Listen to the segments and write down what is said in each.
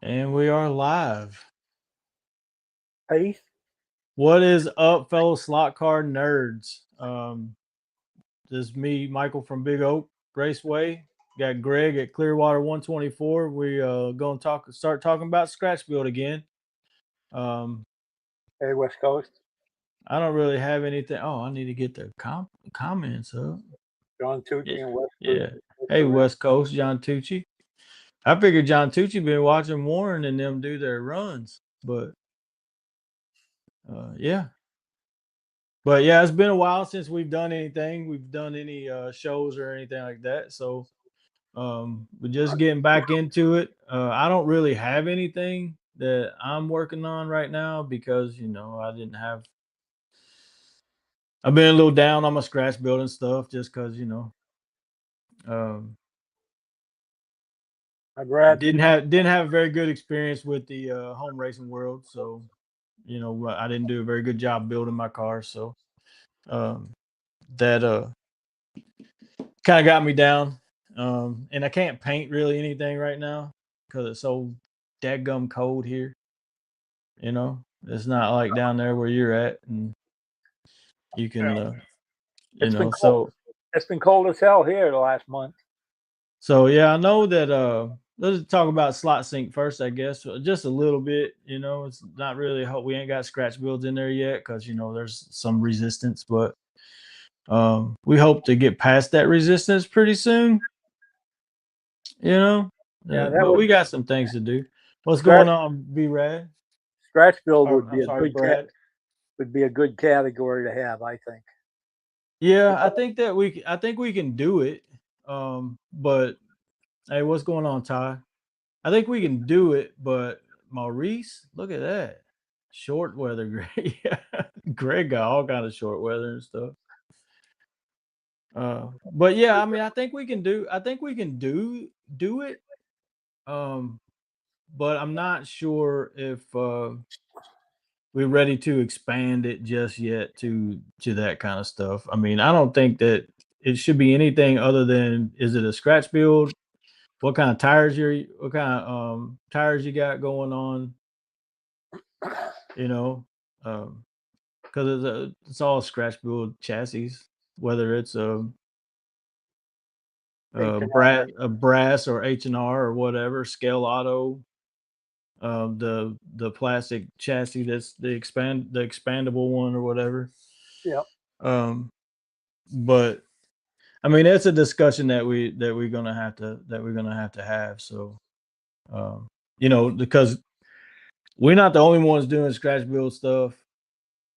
And we are live. Peace. What is up, fellow slot car nerds? This is me, Michael from Big Oak Raceway. Got Greg at Clearwater 124. We gonna start talking about scratch build again. Um, Hey, West Coast. I don't really have anything. Oh, I need to get the comments up. John Yeah, Tucci and West Coast. yeah. Hey, West Coast, John Tucci. I figured John Tucci been watching Warren and them do their runs, but yeah. But yeah, it's been a while since we've done anything. We've done any shows or anything like that. So we're just getting back into it. I don't really have anything that I'm working on right now because I didn't have. I've been a little down on my scratch building stuff just because um, Brad. didn't have a very good experience with the home racing world. So I didn't do a very good job building my car. So um, that kind of got me down. And I can't paint really anything right now because it's so dadgum cold here. It's not like down there where you're at, and you can, Yeah. It's been cold. so It's been cold as hell here the last month. yeah, I know that. Let's talk about slot sync first, I guess, just a little bit. It's not really. We ain't got scratch builds in there yet because there's some resistance, but we hope to get past that resistance pretty soon. Yeah, that But would we got some things to do. What's scratch going on, B Rad? scratch build Or would be I'm a sorry, good Brad. would be a good category to have, I think. Yeah, I think we can do it. But hey, what's going on, Ty? I think we can do it, but Maurice, look at that. Short weather, Greg. Yeah. Greg got all kind of short weather and stuff. But yeah, I mean, I think we can do it. Um, but I'm not sure if we're ready to expand it just yet to that kind of stuff. I mean, I don't think that it should be anything other than, is it a scratch build? What kind of what kind of tires you got going on? You know, because it's all scratch build chassis, whether it's H&R. a brass or H&R or whatever, scale auto, the plastic chassis that's the expandable one or whatever. Yep. Um, but I mean, it's a discussion that we're gonna have to have. So, because we're not the only ones doing scratch build stuff.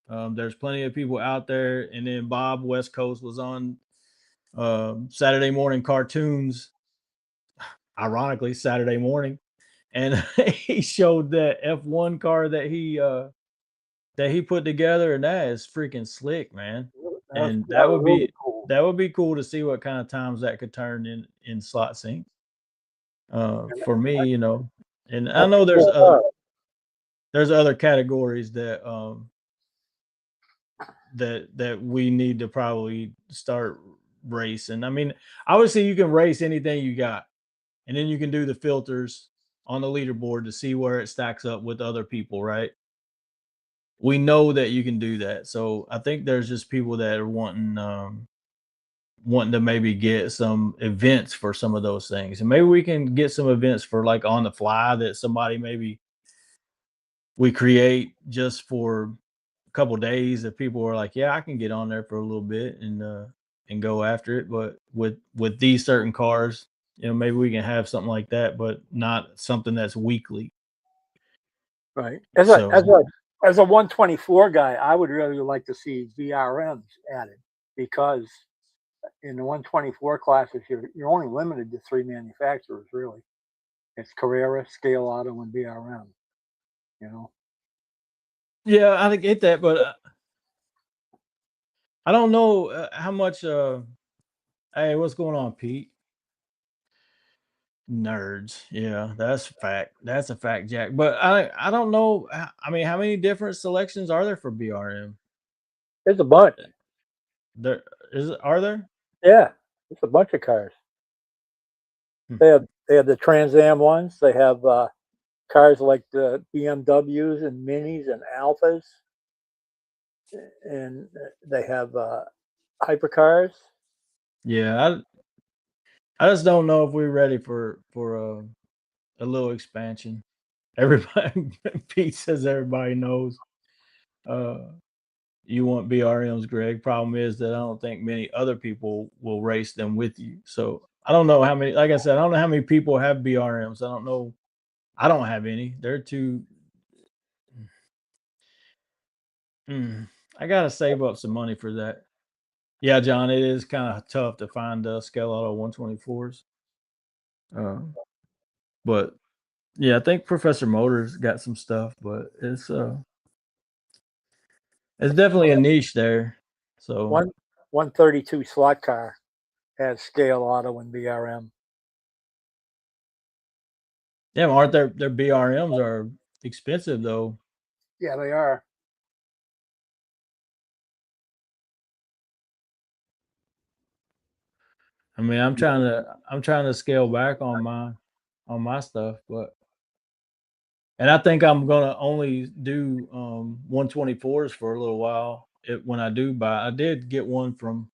There's plenty of people out there, and then Bob West Coast was on Saturday morning cartoons, ironically Saturday morning, and he showed that F1 car that he put together, and that is freaking slick, man. And That was really cool. that would be cool to see what kind of times that could turn in slot sync. And For me, and I that's know cool. there's other categories that we need to probably start racing. I mean, obviously you can race anything you got, and then you can do the filters on the leaderboard to see where it stacks up with other people, right? We know that you can do that. So I think there's just people that are wanting to maybe get some events for some of those things. And maybe we can get some events for like on the fly that somebody maybe we create just for a couple days that people are like, yeah, I can get on there for a little bit and go after it. But with these certain cars, maybe we can have something like that, but not something that's weekly. Right. So As a 124 guy, I would really like to see VRMs added because in the 124 classes, you're only limited to three manufacturers, really. It's Carrera, Scale Auto, and VRM. You know. yeah, I get that, but I don't know how much. Hey, what's going on, Pete? Nerds, yeah, that's a fact. That's a fact, Jack. But I don't know. I mean, how many different selections are there for BRM? There's a bunch. There are there? Yeah, it's a bunch of cars. Hmm. They have the Trans Am ones. They have cars like the BMWs and Minis and Alphas, and they have hypercars. Yeah, I just don't know if we're ready for a little expansion. Everybody, Pete says everybody knows. Uh, you want BRMs, Greg. Problem is that I don't think many other people will race them with you. So I don't know how many. Like I said, I don't know how many people have BRMs. I don't know. I don't have any. They're too. Mm, I gotta save up some money for that. Yeah, John, it is kind of tough to find scale auto 124s. Uh, but yeah, I think Professor Motors got some stuff, but it's definitely a niche there. So One 132 slot car has scale auto and BRM. yeah, aren't their BRMs are expensive though. Yeah, they are. I mean, I'm trying to scale back on my stuff, but and I think I'm gonna only do 124s for a little while. When I do buy, I did get one from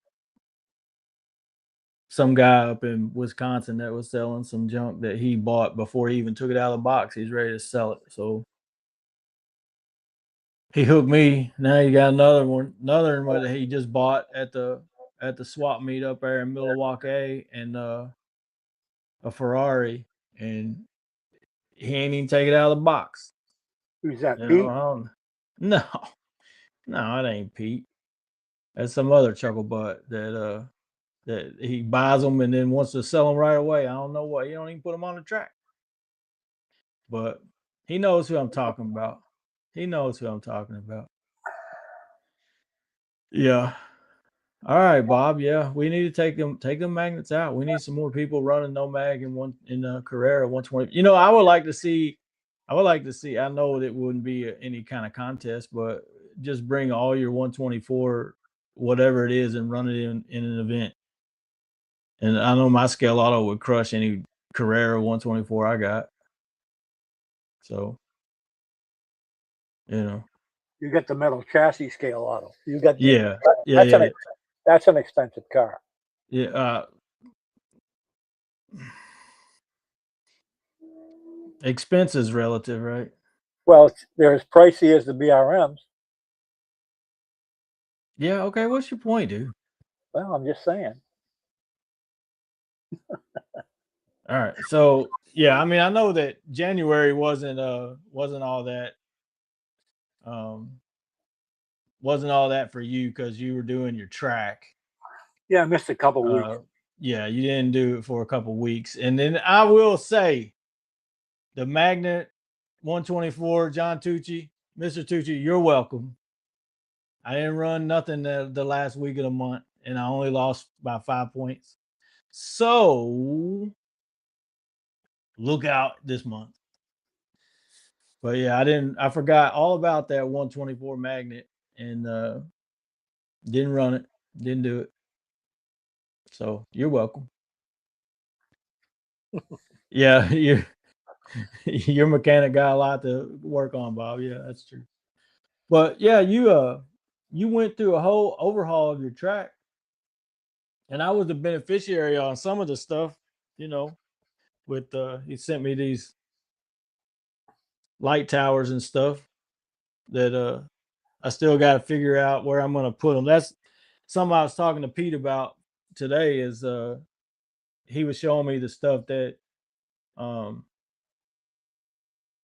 some guy up in Wisconsin that was selling some junk that he bought before he even took it out of the box. He's ready to sell it. So he hooked me. Now he got another one that he just bought at the swap meet up there in Milwaukee, and a Ferrari, and he ain't even take it out of the box. Who's that? You know, Pete? I don't, no, no, it ain't Pete. That's some other chuckle butt that he buys them and then wants to sell them right away. I don't know what. He don't even put them on the track. But he knows who I'm talking about. He knows who I'm talking about. Yeah. All right, Bob. Yeah, we need to take them magnets out. We need some more people running no mag in Carrera 120. You know, I would like to see. I know it wouldn't be any kind of contest, but just bring all your 124 whatever it is and run it in an event. And I know my scale auto would crush any Carrera 124 I got. So, you know. You get the metal chassis scale auto. You got the Yeah. Yeah, that's yeah. that's an expensive car. Yeah, expense is relative, right? Well, they're as pricey as the BRMs. Yeah, okay, what's your point, dude? Well, I'm just saying. Alright, so, yeah, I mean, I know that January wasn't all that, um wasn't all that for you because you were doing your track. Yeah, I missed a couple weeks. Uh, yeah, you didn't do it for a couple weeks, and then I will say, the Magnet 124, John Tucci, Mr. Tucci, you're welcome. I didn't run nothing the last week of the month, and I only lost by 5 points. So look out this month. But yeah, I forgot all about that 124 magnet and didn't run it, didn't do it. So you're welcome. Yeah, your mechanic got a lot to work on, Bob. Yeah, that's true. But yeah, you went through a whole overhaul of your track, and I was the beneficiary on some of the stuff, you know, with he sent me these light towers and stuff that I still got to figure out where I'm going to put them. That's something I was talking to Pete about today. Is he was um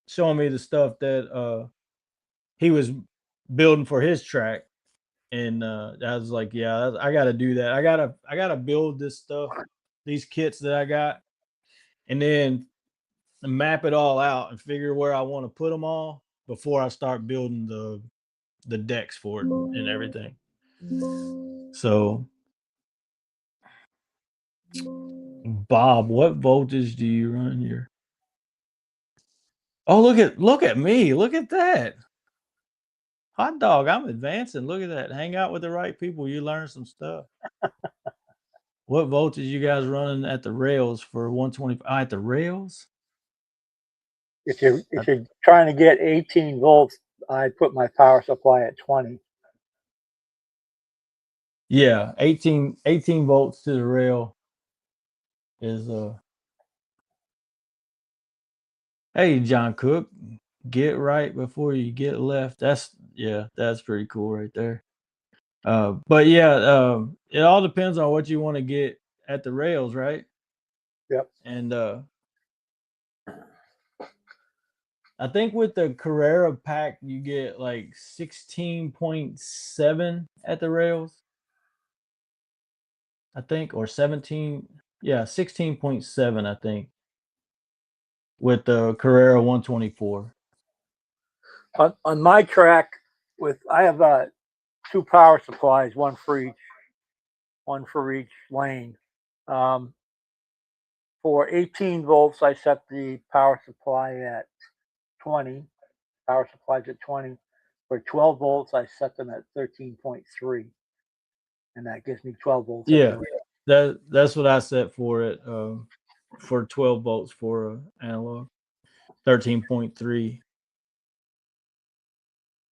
showing me the stuff that he was building for his track, and I was like, yeah, I got to do that. I gotta build this stuff, these kits that I got, and then map it all out and figure where I want to put them all before I start building the decks for it and everything. So, Bob, what voltage do you run your? Oh, look at me. Look at that. Hot dog, I'm advancing. Look at that. Hang out with the right people, you learn some stuff. What voltage you guys running at the rails for 125? At the rails? if you're trying to get 18 volts, I put my power supply at 20. Yeah, 18 volts to the rail is hey John Cook, get right before you get left. That's pretty cool right there. But yeah, it all depends on what you want to get at the rails, right? Yep. And I think with the Carrera pack you get like 16.7 at the rails. I think, or 17, yeah, 16.7, I think, with the Carrera 124. On my track, with I have two power supplies, one for each lane. Um, for 18 volts, I set the power supply at 20. Power supplies at 20. For 12 volts, I set them at 13.3, and that gives me 12 volts at the Yeah, rail. that's what I set for it. For 12 volts for analog, 13.3.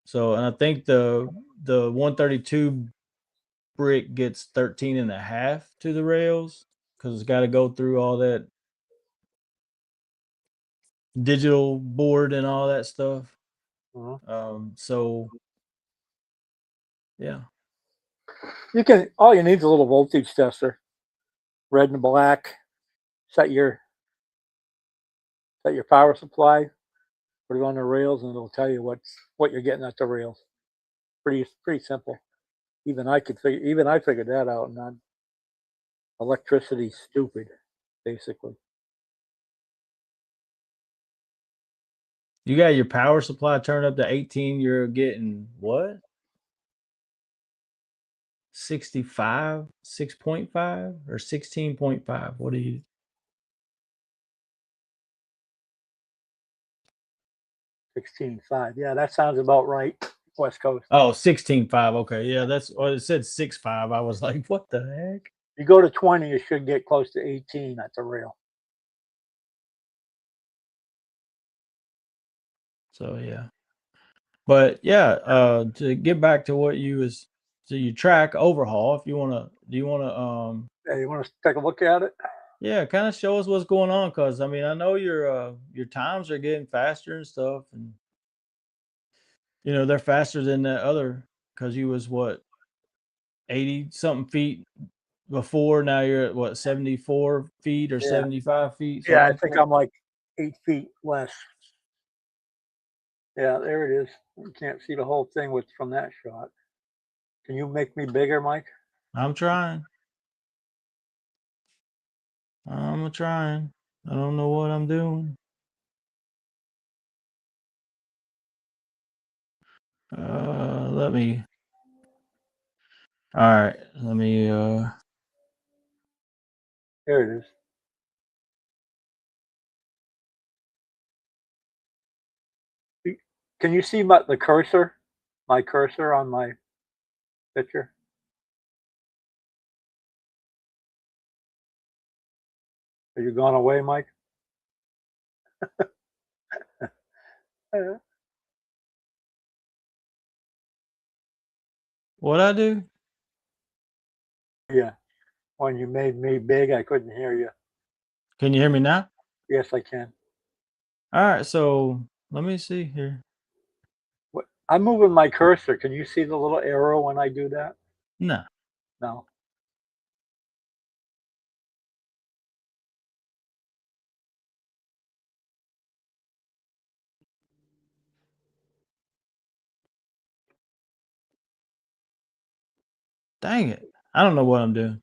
So, and I think the 132 brick gets 13 and a half to the rails because it's got to go through all that digital board and all that stuff. Mhm. So yeah. You can all you need is a little voltage tester, red and black. Set your set your power supply, put it on the rails, and it'll tell you what you're getting at the rails. Pretty simple. Even I figured that out. And electricity's stupid, basically. You got your power supply turned up to 18, you're getting what? 65, 6.5 or 16.5? What do you 16.5. Yeah, that sounds about right. West Coast. Oh, 16.5. Okay. Yeah, that's well, it said 6.5. I was like, what the heck? You go to 20, you should get close to 18 at the rail. So yeah. But yeah, to get back to what you was to your track overhaul, if you wanna do you wanna Hey, you want to take a look at it? yeah, kind of show us what's going on because I mean I know your times are getting faster and stuff, and they're faster than that other because you was what 80 something feet before. Now you're at what 74 feet or Yeah. 75 feet, Yeah, something I like think that. I'm like 8 feet less. Yeah, there it is. You can't see the whole thing with from that shot. Can you make me bigger, Mike? I'm trying. I'm trying. I don't know what I'm doing. Let me. All right. Let me. There it is. Can you see the cursor? My cursor on my picture? Are you gone away, Mike? Uh, What I do? yeah. When you made me big, I couldn't hear you. Can you hear me now? Yes, I can. All right. So let me see here. I'm moving my cursor. Can you see the little arrow when I do that? No. No. Dang it. I don't know what I'm doing.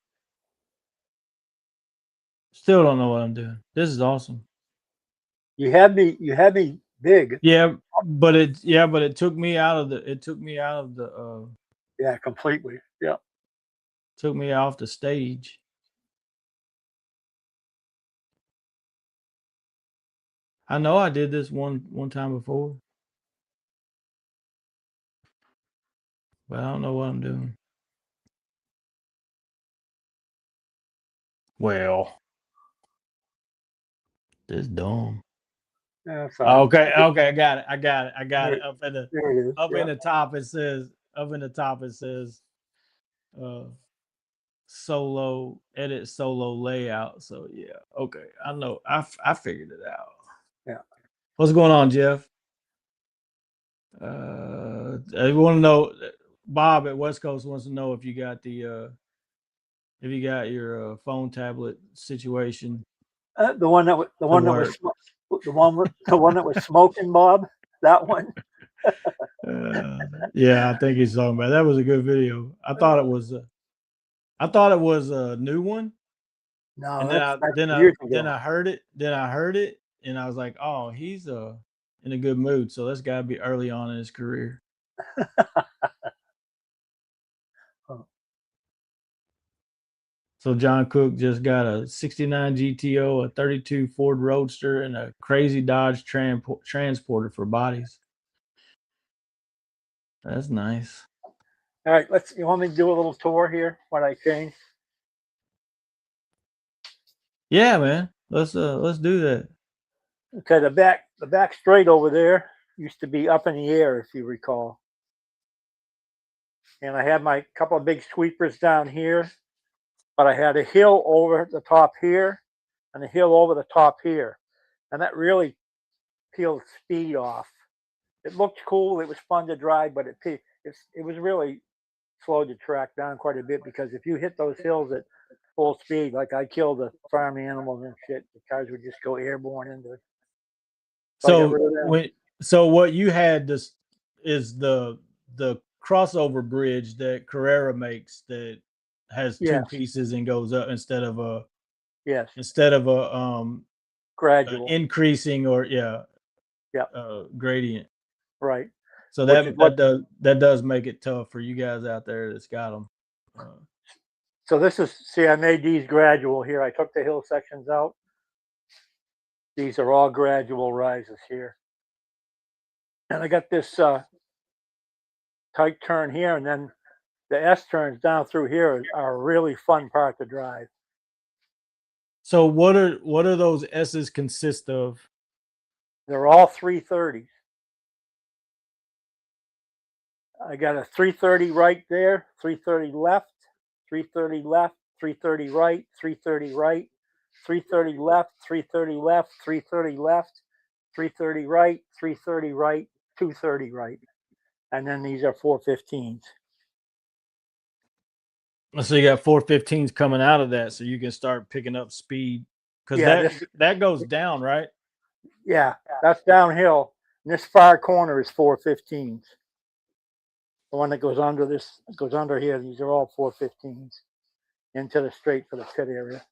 Still don't know what I'm doing. This is awesome. You had me big. But it took me out of the Yeah, completely. Yeah. took me off the stage. I know I did this one time before, but I don't know what I'm doing. Well, this dumb. That's all right. Okay, okay, I got it. There it is. Up Yeah. in the top it says uh solo edit solo layout. So yeah, okay. I know. I figured it out. Yeah. What's going on, Jeff? I want to know. Bob at West Coast wants to know if you got your phone tablet situation The one that the to one that was work. the one that was smoking, Bob. That one. Yeah, I think he's talking about that. Was a good video. I thought it was a new one, No, and then that's years I ago. heard it. Then I heard it, and I was like, oh, he's in a good mood. So that's got to be early on in his career. Oh, So John Cook just got a '69 GTO, a '32 Ford Roadster, and a crazy Dodge Transporter for bodies. That's nice. all right, let's. You want me to do a little tour here? What I changed? Yeah, man. Let's do that. Okay, the back straight over there used to be up in the air, if you recall. And I had my couple of big sweepers down here, but I had a hill over the top here and a hill over the top here, and that really peeled speed off. It looked cool. It was fun to drive, but it was really slowed the track down quite a bit because if you hit those hills at full speed, like I killed the farm animals and shit, the cars would just go airborne into it. So I got So rid of them. what you had this is the crossover bridge that Carrera makes that has two Yes, pieces and goes up yes, instead of gradual. increasing or Yep, gradient. right. So Which is what. that does make it tough for you guys out there that's got them. So this is. See, I made these gradual here. I took the hill sections out. These are all gradual rises here, and I got this tight turn here, and then the S turns down through here are a really fun part to drive. So what are those S's consist of? They're all 330s. I got a 330 right there, 330 left, 330 left, 330 right, 330 right, 330 left, 330 left, 330 left, 330 right, 330 right, 230 right. And then these are 415s. So you got 415s coming out of that, so you can start picking up speed because Yeah, this that goes down, right? yeah, that's downhill. And this far corner is 415s. The one that goes under this goes under here. These are all 415s into the straight for the pit area.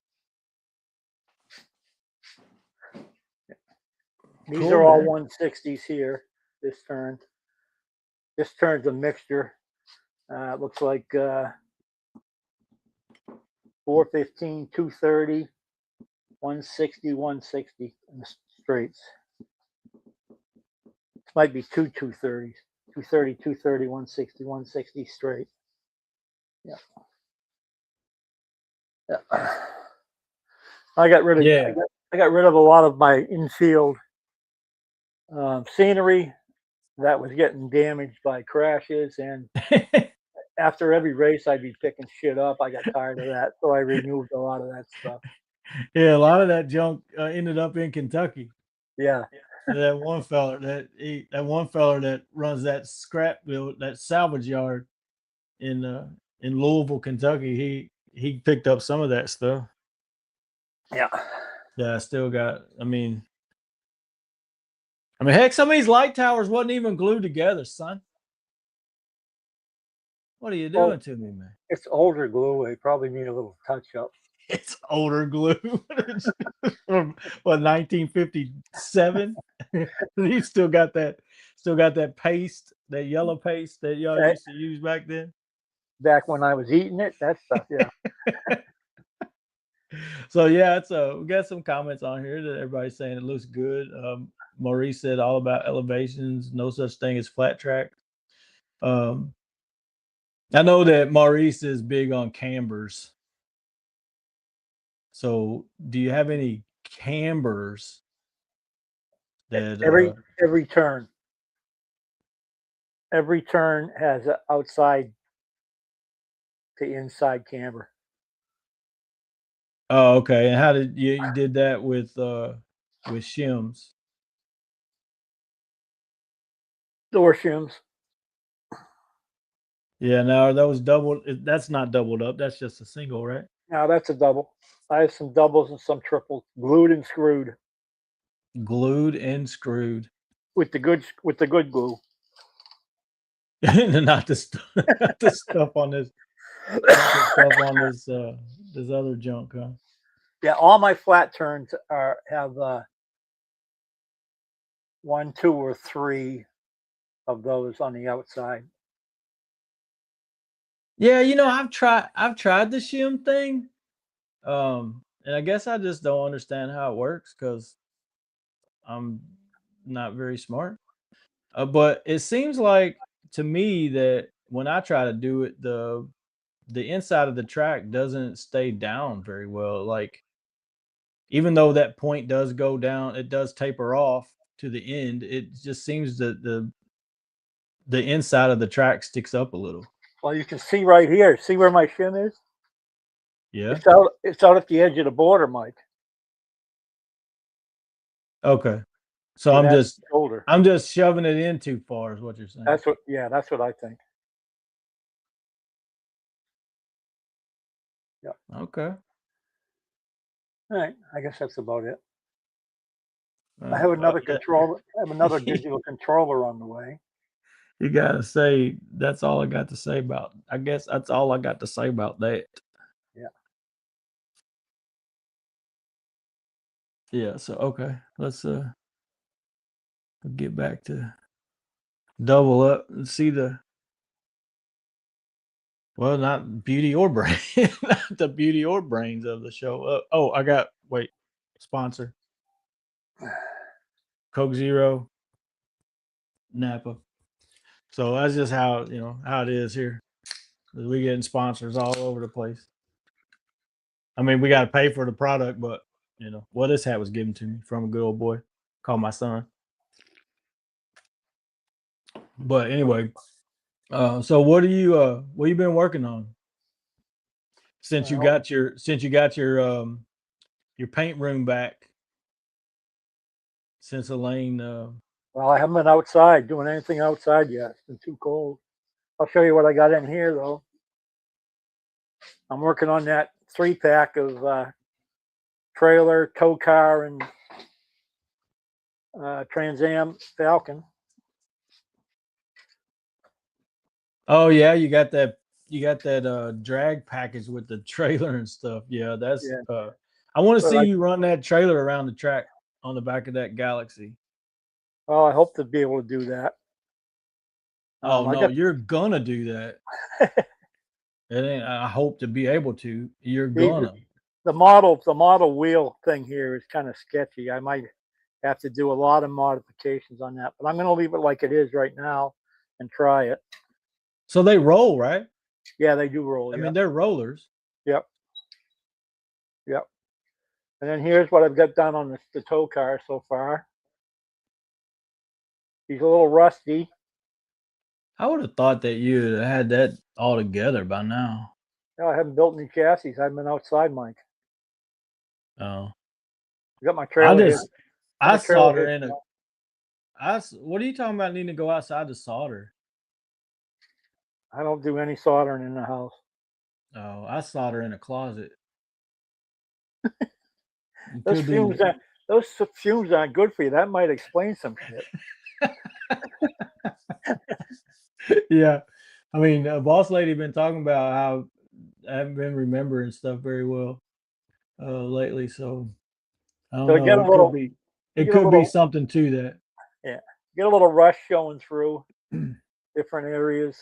These Cool, are all man. 160s here. This turn. This turn's a mixture. It looks like 415, 230, 160, 160 in the straights. This might be two 230s. 230, 230, 160, 160 straight. Yeah. Yeah. I got rid of Yeah. I got rid of a lot of my infield scenery that was getting damaged by crashes, and after every race I'd be picking shit up. I got tired of that, so I removed a lot of that stuff. Yeah, a lot of that junk ended up in Kentucky. Yeah, That one feller that runs that scrap mill, that salvage yard in Louisville, Kentucky, he picked up some of that stuff. yeah. Yeah, I still got. Heck, some of these light towers wasn't even glued together, son. What are you Well, doing to me, man? it's older glue. They probably need a little touch up. It's older glue from what 1957. You still got that paste, that yellow paste that y'all Eh, used to use back then. Back when I was eating it, that stuff. Yeah, So yeah, we got some comments on here that everybody's saying it looks good. Maurice said all about elevations, no such thing as flat track. Um, I know that Maurice is big on cambers. So do you have any cambers that Every turn. Every turn has an outside to inside camber. Oh, okay. And how did you did that with shims? Door shims. Yeah, now are those double that's not doubled up, that's just a single, right? Now that's a double. I have some doubles and some triples, glued and screwed Glued and screwed. with the good glue. Not the not the stuff on this not the stuff on this other junk, huh? Yeah, all my flat turns have one, two, or three of those on the outside. Yeah, I've tried the shim thing. And I guess I just don't understand how it works because I'm not very smart. But it seems like to me that when I try to do it, the inside of the track doesn't stay down very well. Like even though that point does go down, it does taper off to the end. It just seems that the inside of the track sticks up a little. Well, you can see right here. See where my shim is? Yeah. It's out at the edge of the border, Mike. Okay. So See I'm that just shoulder? I'm just shoving it in too far, is what you're saying. That's what. Yeah, that's what I think. Yeah. Okay. All right. I guess that's about it. I have Well, another controller. I have another digital controller on the way. you gotta say that's all I got to say about. I guess that's all I got to say about that. Yeah. Yeah. So okay, let's get back to double up and see the well, not beauty or brain, not the beauty or brains of the show. Oh, I got wait sponsor Coke Zero Napa. So that's just how how it is here. We getting sponsors all over the place. I mean, we got to pay for the product, but well, this hat was given to me from a good old boy called my son. But anyway, so what you been working on since you Well, got your paint room back since Elaine I haven't been outside doing anything outside yet. It's been too cold. I'll show you what I got in here, though. I'm working on that 3-pack of trailer, tow car, and Trans Am Falcon. Oh yeah, you got that drag package with the trailer and stuff. Yeah, that's Yeah. I want to But see you run that trailer around the track on the back of that Galaxy. well, I hope to be able to do that. Oh I no, got you're gonna do that. It ain't I hope to be able to. You're the, gonna. the model wheel thing here is kind of sketchy. I might have to do a lot of modifications on that, but I'm going to leave it like it is right now and try it. So they roll, right? Yeah, they do roll. I Yeah. mean, they're rollers. Yep. Yep. And then here's what I've got done on the tow car so far. He's a little rusty. I would have thought that you'd have had that all together by now. No, I haven't built any chassis. I've been outside, Mike. Oh, I got my I trailer hitch. just I My trailer solder hitch. in a. What are you talking about? Needing to go outside to solder? I don't do any soldering in the house. Oh, I solder in a closet. It Those could be. fumes, those fumes aren't good for you. That might explain some shit. Yeah, I mean, boss lady been talking about how I haven't been remembering stuff very well lately, so I don't So know. you It get a could be little, something to yeah, get a little rush showing through that. different areas.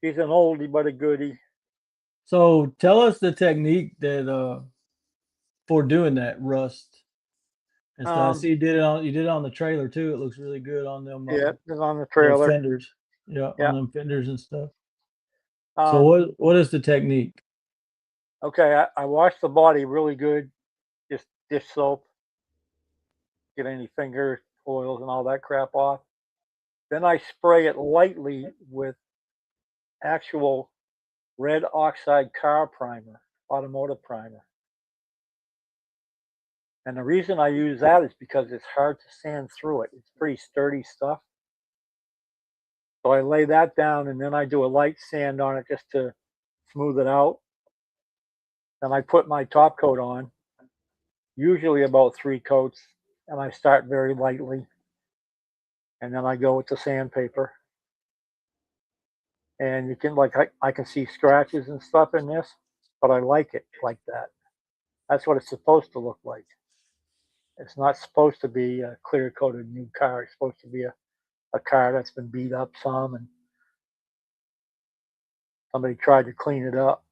He's an oldie but a goodie. So tell us the technique that for doing that rust and stuff. I see you did it on the trailer too. It looks really good on Yeah, it's on the them trailer. fenders. Yeah, on Yeah. them fenders and stuff. So Um, what is the technique? okay, I washed the body really good. Just dish soap. Get any finger oils and all that crap off. Then I spray it lightly with actual red oxide car primer, automotive primer. And the reason I use that is because it's hard to sand through it. It's pretty sturdy stuff. So I lay that down and then I do a light sand on it just to smooth it out. Then I put my top coat on, usually about 3 coats, and I start very lightly. And then I go with the sandpaper. And you can I can see scratches and stuff in this, but I like it like that. That's what it's supposed to look like. It's not supposed to be a clear coated new car. It's supposed to be a car that's been beat up some and somebody tried to clean it up.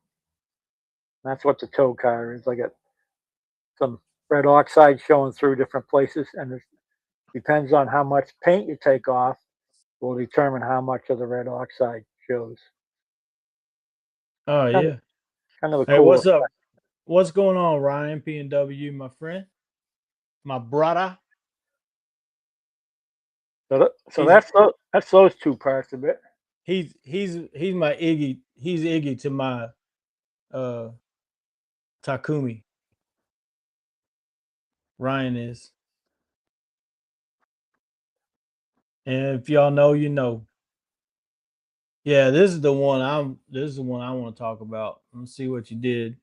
And that's what the tow car is. I got some red oxide showing through different places, and it depends on how much paint you take off will determine how much of the red oxide shows. Oh Kind of, yeah. kind of a Hey, cool what's up? effect. What's going on, Ryan P&W, my friend, my brother? So He's that's those 2 parts of it. he's my Iggy. He's Iggy to my uh Takumi. Ryan is, and if y'all know, you know. Yeah, this is the one I'm. This is the one I want to talk about. Let's see what you did.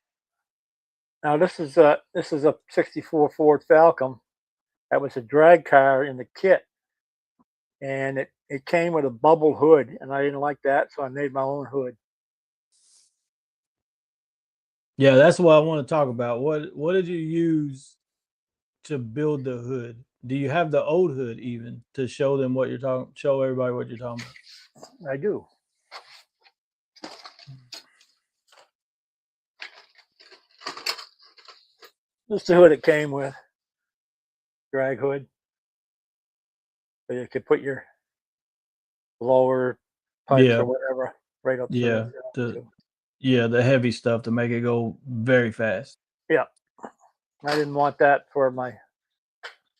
Now this is a '64 Ford Falcon. That was a drag car in the kit, and it came with a bubble hood, and I didn't like that, so I made my own hood. Yeah, that's what I want to talk about. What did you use to build the hood? Do you have the old hood even to show them what you're talking? Show everybody what you're talking about. I do. This is the hood it came with, drag hood, so you could put your lower pipes Yeah, or whatever right up through yeah, it. the Too. yeah the heavy stuff to make it go very fast. Yeah, I didn't want that for my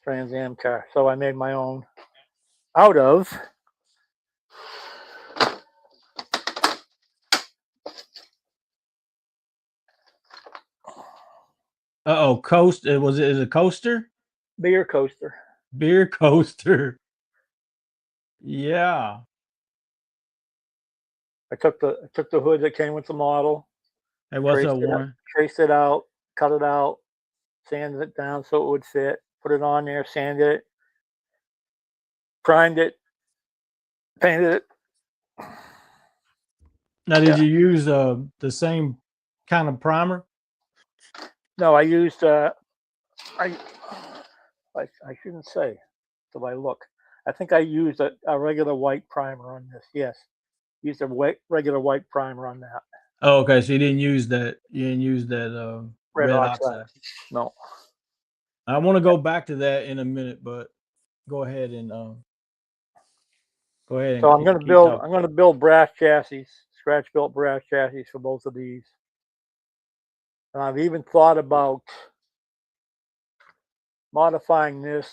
Trans Am car, so I made my own out of Oh, coast. It was it a coaster? beer coaster. Beer coaster. Yeah. I took the hood that came with the model, Hey, what's traced up, it Warren? traced it out, cut it out, sanded it down so it would fit, put it on there, sanded it, primed it, painted it. Now, did Yeah. you use the same kind of primer? No, I used I I shouldn't say till I look. I think I used a regular white primer on this. Yes, used a regular white primer on that. Oh, okay. So you didn't use that. You didn't use that Red red oxide. oxide. No. I want to go back to that in a minute, but go ahead and So keep talking. I'm gonna build brass chassis, scratch built brass chassis for both of these. And I've even thought about modifying this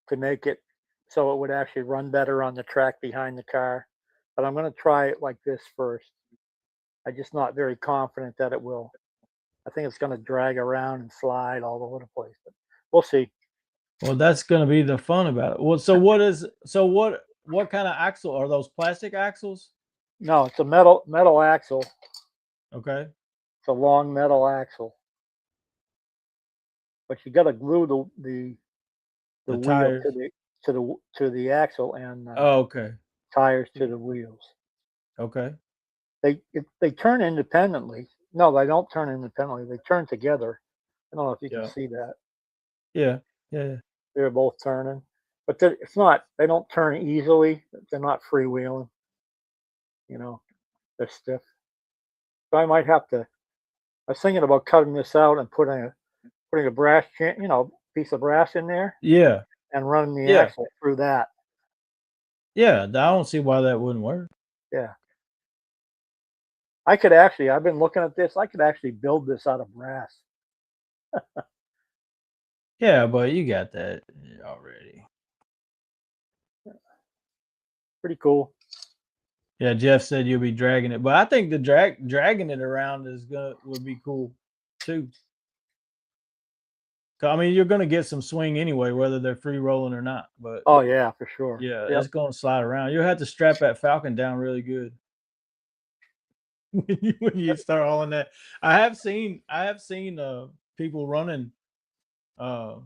to make it so it would actually run better on the track behind the car. But I'm going to try it like this first. I'm just not very confident that it will. I think it's going to drag around and slide all over the place, but we'll see. Well, that's going to be the fun about it. Well, so what kind of axle are those? Plastic axles? No, it's a metal axle. Okay. It's a long metal axle, but you got to glue the The wheel tires. to the axle and Oh, okay. tires to the wheels. Okay. They turn independently. No, they don't turn independently. They turn together. I don't know if you can Yeah. see that. Yeah. Yeah. Yeah. They're both turning, but it's not. They don't turn easily. They're not freewheeling. You know, they're stiff. So I might have to. I was thinking about cutting this out and putting a brass piece of brass in there Yeah. and running the Yeah. axle through that. Yeah. I don't see why that wouldn't work. Yeah, I could actually. I've been looking at this. I could actually build this out of brass. Yeah, but you got that already. Pretty cool. Yeah, Jeff said you'll be dragging it, but I think the dragging it around would be cool too. I mean, you're gonna get some swing anyway, whether they're free rolling or not. But Oh yeah, for sure. yeah, Yep. it's gonna slide around. You'll have to strap that Falcon down really good when you start hauling that. I have seen people running uh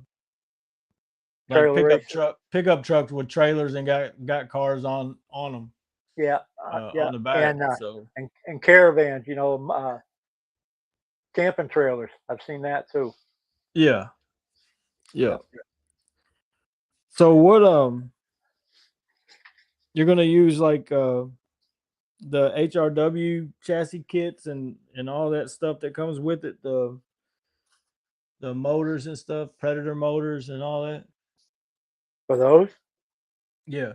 like Trailer races. pickup trucks with trailers and got cars on them Yeah. Yeah. on the back. And So and caravans. Camping trailers. I've seen that too. yeah, yeah. Yep. So what you're gonna use like the HRW chassis kits and all that stuff that comes with it, the motors and stuff, Predator motors and all that. For those, Yeah.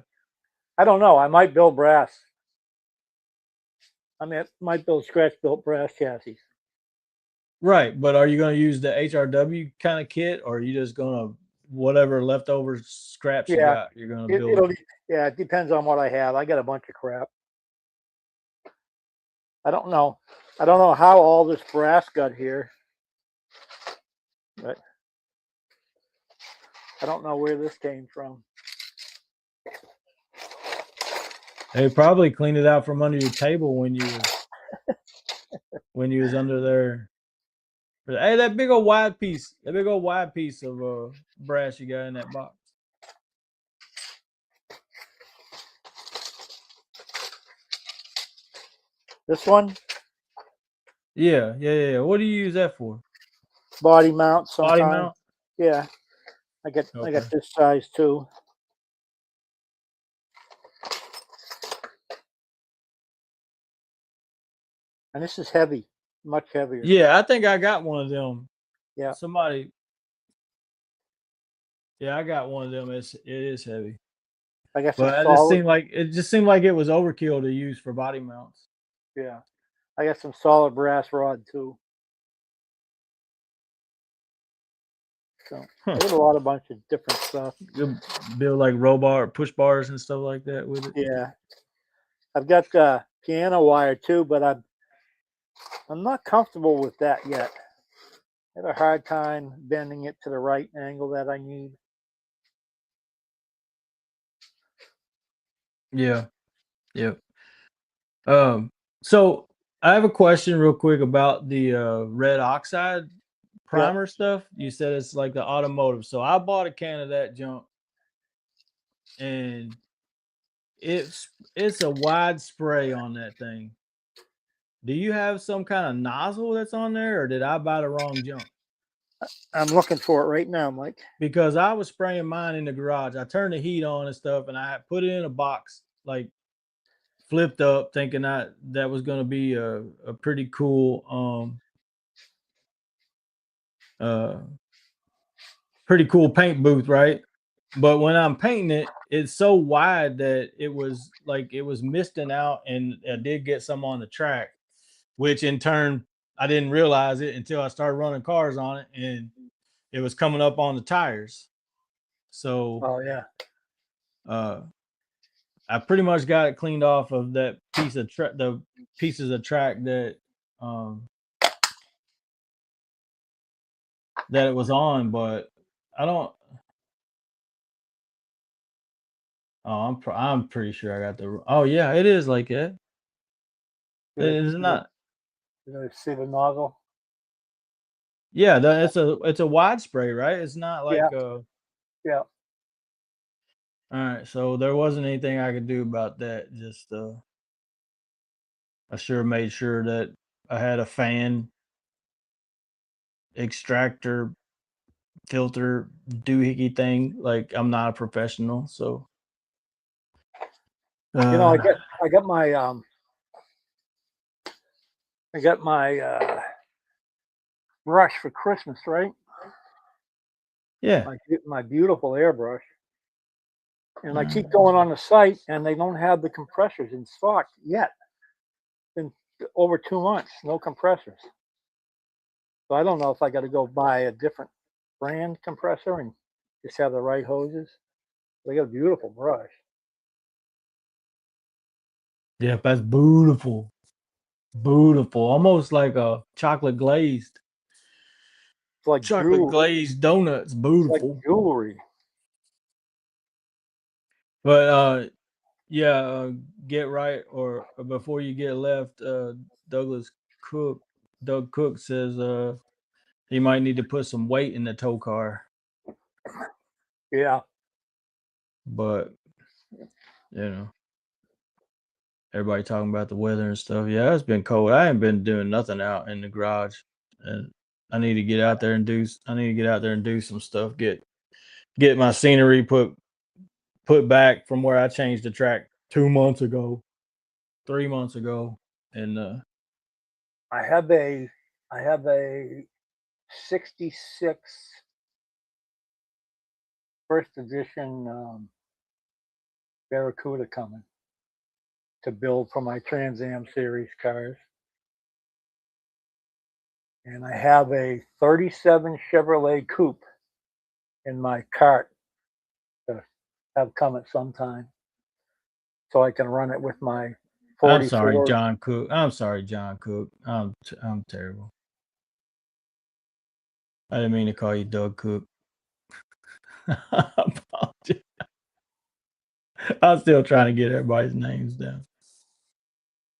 I don't know. I might build brass. I mean, I might build scratch built brass chassis. Right, but are you gonna use the HRW kind of kit, or are you just gonna whatever leftover scraps you Yeah. got, you're gonna It, build? it'll. Yeah. It depends on what I have. I got a bunch of crap. I don't know. I don't know how all this brass got here, but I don't know where this came from. They probably cleaned it out from under your table when you was under there. But, hey, that big old wide piece of brass you got in that box. This one, Yeah, yeah, yeah. What do you use that for? body mount Body sometimes. mount? Yeah. I got Okay. this size too. And this is heavy, much heavier. Yeah, I think I got one of them. Yeah. Somebody, yeah, I got one of them. It is heavy, I got some but solid. it just seemed like it was overkill to use for body mounts. Yeah. I got some solid brass rod too. So I Huh. got a bunch of different stuff. You build like row bar, push bars, and stuff like that with it. Yeah. I've got piano wire too, but I'm not comfortable with that yet. I have a hard time bending it to the right angle that I need. Yeah, yeah. Um, so I have a question real quick about the red oxide Yep. primer stuff. You said it's like the automotive. So I bought a can of that junk, and it's a wide spray on that thing. Do you have some kind of nozzle that's on there, or did I buy the wrong junk? I'm looking for it right now, Mike. Because I was spraying mine in the garage. I turned the heat on and stuff, and I put it in a box, like flipped up, thinking that was gonna be a pretty cool uh paint booth, right? But when I'm painting it, it's so wide that it was misting out, and I did get some on the track, which in turn I didn't realize it until I started running cars on it, and it was coming up on the tires. So Oh yeah. uh I pretty much got it cleaned off of the pieces of track um that it was on, but I don't. Oh, I'm pretty sure I got the. Oh yeah, it is like that. You It is not. gonna see the nozzle? Yeah, it's a wide spray, right? It's not Yeah. like Yeah. All right, so there wasn't anything I could do about that. Just I sure made sure that I had a fan extractor filter doohickey thing. Like I'm not a professional, so You know, uh I got my brush for Christmas, right? yeah. My beautiful airbrush. And I keep Mm. going on the site and they don't have the compressors in stock yet. Been over 2 months, no compressors. So I don't know if I got to go buy a different brand compressor and just have the right hoses. They got a beautiful brush. Yeah, that's beautiful. Beautiful. Almost like a It's like chocolate jewel. glazed donuts. It's like Beautiful. jewelry. But yeah, get right or before you get left, Douglas Cook Doug Cook says he might need to put some weight in the tow car. Yeah, But you know, everybody talking about the weather and stuff. Yeah, it's been cold. I ain't been doing nothing out in the garage. And I need to get out there and do some stuff. Get my scenery put back from where I changed the track 2 months ago, 3 months ago. And I have a I have a 66 first edition Barracuda coming to build for my Trans Am series cars. And I have a 37 Chevrolet Coupe in my cart to have come at some time so I can run it with my I'm sorry, 44. John Cook. I'm sorry, John Cook. I'm terrible. I didn't mean to call you Doug Cook. I apologize. I'm still trying to get everybody's names down.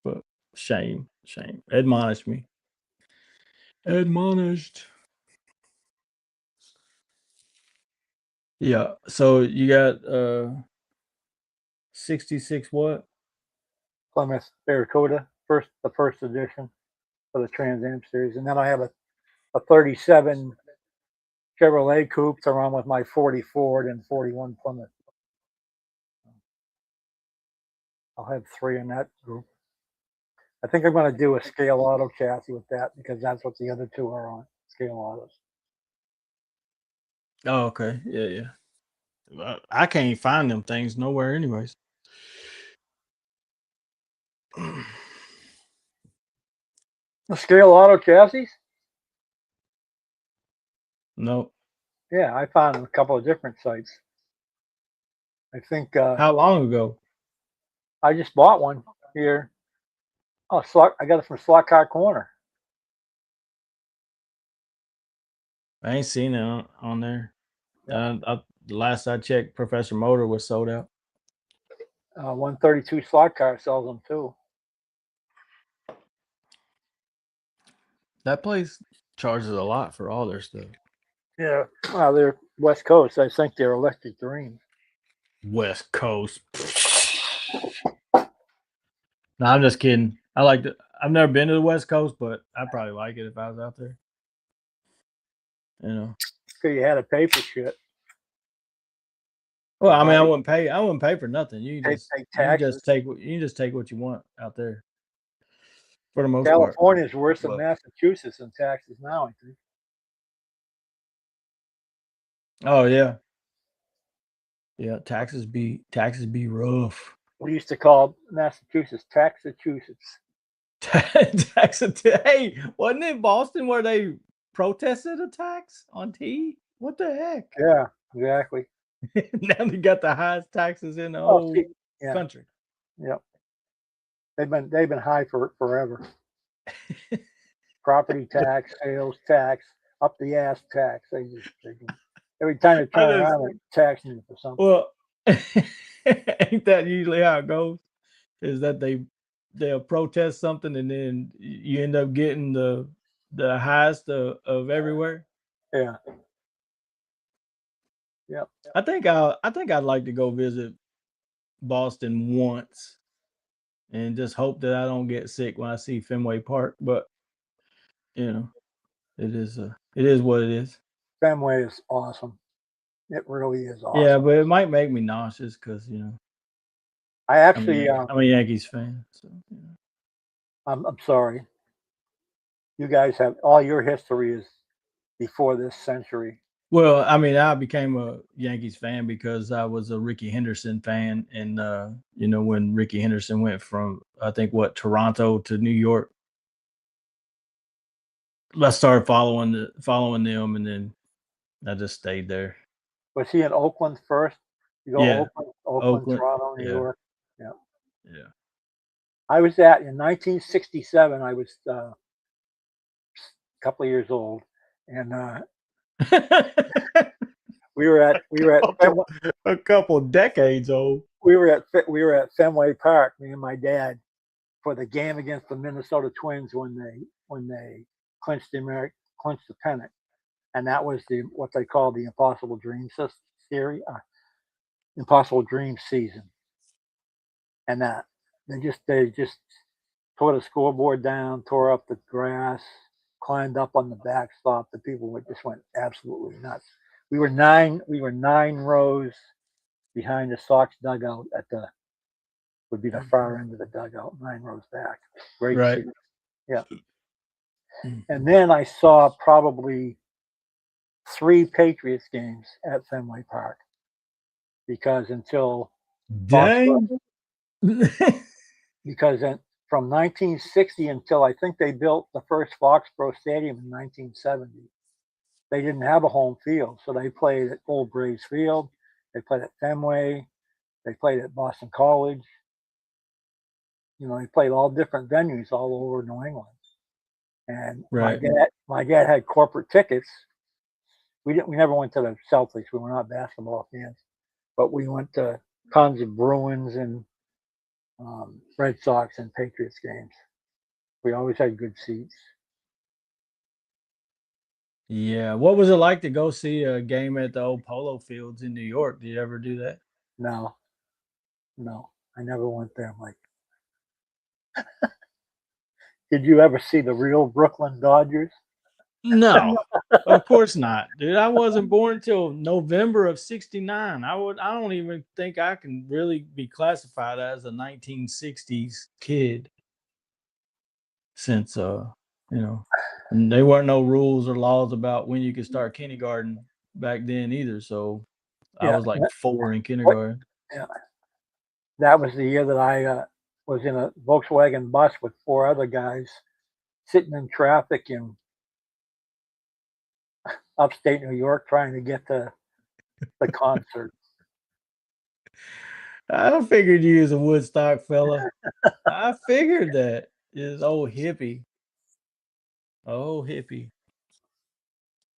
But shame. Admonish me. Admonished. Yeah. So you got 66 what? Plymouth Barracuda, the first edition for the Trans Am series. And then I have a 37 Chevrolet Coupe to run with my 40 Ford and 41 Plymouth. I'll have three in that group. I think I'm going to do a scale auto chassis with that because that's what the other two are on, scale autos. Oh, okay. Yeah. I can't find them things nowhere anyways. The scale auto chassis? No. Yeah, I found a couple of different sites. I think How long ago? I just bought one here. Oh, I got it from Slot Car Corner. I ain't seen it on there. Yeah. The last I checked, Professor Motor was sold out. 132 Slot Car sells them too. That place charges a lot for all their stuff. Yeah, well, they're West Coast. I think they're electric dreams. West Coast. No, I'm just kidding. I've never been to the West Coast, but I'd probably like it if I was out there. You know. So you had to pay for shit. Well, I mean, I wouldn't pay for nothing. You Pay can just taxes. take what you want out there. For the most part. California is worse than But Massachusetts in taxes now, I think. oh yeah. Yeah, taxes be rough. We used to call Massachusetts Taxachusetts. Tax. Hey, wasn't it Boston where they protested a tax on tea? What the heck? Yeah, exactly. Now they got the highest taxes in the Oh, whole see, yeah, country. yep. They've been high for forever. Property tax, sales tax, up the ass tax. Every time they I turn just around, they're taxing you for something. well, ain't that usually how it goes? Is that they'll protest something and then you end up getting the highest of everywhere. Yeah, yep. I think I'd like to go visit Boston once and just hope that I don't get sick when I see Fenway Park. But you know, it is what it is. Fenway is awesome. It really is Yeah, awesome. but it might make me nauseous because I actually, I'm a Yankees fan. So I'm sorry. You guys have all your history is before this century. well, I mean, I became a Yankees fan because I was a Ricky Henderson fan, and when Ricky Henderson went from I think Toronto to New York, I started following them, and then I just stayed there. Was he in Oakland first? You go Yeah, Oakland, Oakland. Toronto, New Yeah, York. Yeah. yeah. I was at in 1967. I was a couple of years old, and we were at couple, a couple decades old. We were at Fenway Park, me and my dad, for the game against the Minnesota Twins when they clinched clinched the pennant, and that was what they call the Impossible Dream series, Impossible Dream season, and that they just tore the scoreboard down, tore up the grass, climbed up on the backstop. The people just went absolutely nuts. We were 9 rows behind the Sox dugout at the would be the far end of the dugout, 9 rows back. Great Right. seat. Yeah. And then I saw probably 3 Patriots games at Fenway Park because until Foxborough, Dang. because from 1960 until I think they built the first Foxborough Stadium in 1970, they didn't have a home field. So they played at Old Braves Field, they played at Fenway, they played at Boston College. You know, they played all different venues all over New England. And Right. my dad had corporate tickets. We never went to the Celtics. We were not basketball fans, but we went to tons of Bruins and Red Sox and Patriots games. We always had good seats. Yeah. What was it like to go see a game at the old polo fields in New York? Did you ever do that? No, no, I never went there. Like, did you ever see the real Brooklyn Dodgers? No, of course not, dude. I wasn't born until November of '69. I don't even think I can really be classified as a 1960s kid since you know, and there weren't no rules or laws about when you could start kindergarten back then either. So I Yeah, was like 4 in what? kindergarten. Yeah, that was the year that I was in a Volkswagen bus with 4 other guys sitting in traffic in upstate New York trying to get to the concert. I figured you was a Woodstock fella. I figured that. Is old hippie. Oh hippie.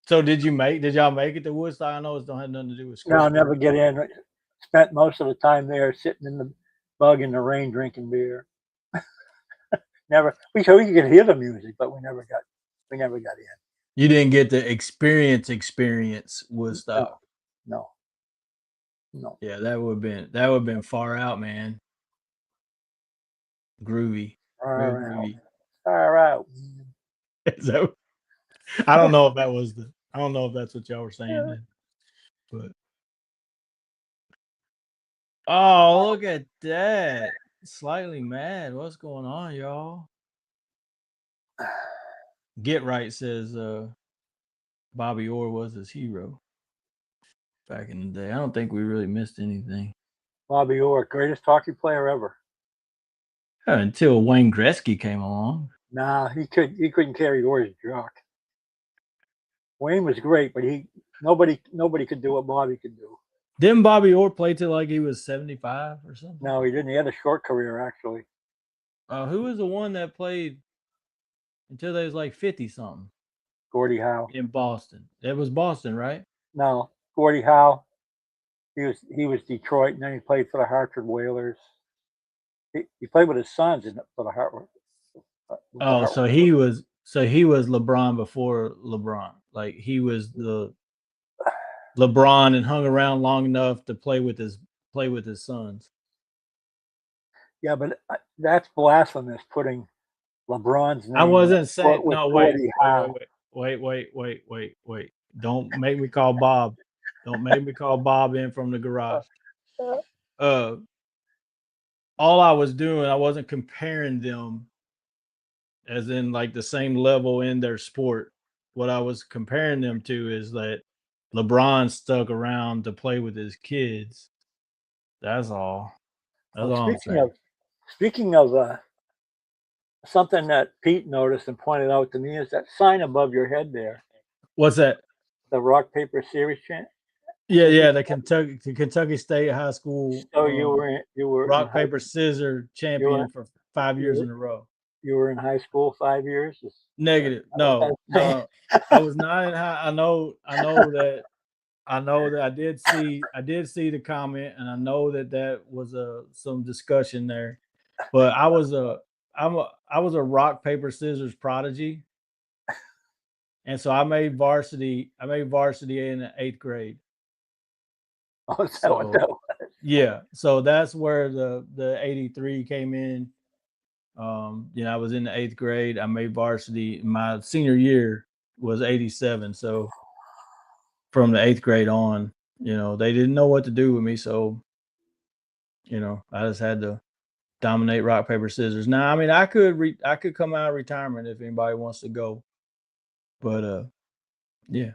So did y'all make it to Woodstock? I know it don't have nothing to do with No, I'll school. never get in. Spent most of the time there sitting in the bug in the rain drinking beer. Never we could hear the music, but we never got in. You didn't get to experience No, Woodstock. no, no. Yeah, that would have been far out, man. Groovy. Real Far out. groovy. Far out. So I don't know if that was the I don't know if that's what y'all were saying Yeah. then. But oh, look at that. Slightly mad. What's going on, y'all? Get right says Bobby Orr was his hero back in the day. I don't think we really missed anything. Bobby Orr, greatest hockey player ever. Until Wayne Gretzky came along. Nah, he couldn't carry Orr's jock. Wayne was great, but nobody could do what Bobby could do. Didn't Bobby Orr play till like he was 75 or something? No, he didn't. He had a short career actually. Who was the one that played until they was like 50 something Gordie Howe. in Boston? It was Boston, right? No, Gordie Howe. He was Detroit, and then he played for the Hartford Whalers. He played with his sons for the Hartford. With the Oh, Hartford. so he was LeBron before LeBron. Like he was the LeBron and hung around long enough to play with his sons. Yeah, but that's blasphemous putting LeBron's I name wasn't saying with no, wait, Gordie wait, wait, Howe. wait, wait, wait, wait, wait, wait. Don't make me call Bob. Don't make me call Bob in from the garage. Uh all I was doing, I wasn't comparing them as in like the same level in their sport. What I was comparing them to is that LeBron stuck around to play with his kids. That's all. That's Well, all I'm saying. speaking of something that Pete noticed and pointed out to me is that sign above your head there. What's that? the rock paper series champ? Yeah, the Kentucky State High School So you were in rock high paper scissors you were champion for 5 you years were in a row. you were in high school 5 years? Is Negative. that what No, that's saying? no, I was not in high. I know that I did see the comment, and I know that that was some discussion there. But I was a rock paper scissors prodigy, and so I made varsity. I made varsity in the 8th grade. Oh, is that what So that was? yeah, so that's where the 83 came in. I was in the 8th grade. I made varsity. My senior year was 87. So from the 8th grade on, they didn't know what to do with me. So, I just had to dominate rock, paper, scissors. Now, I mean, I could come out of retirement if anybody wants to go. But yeah.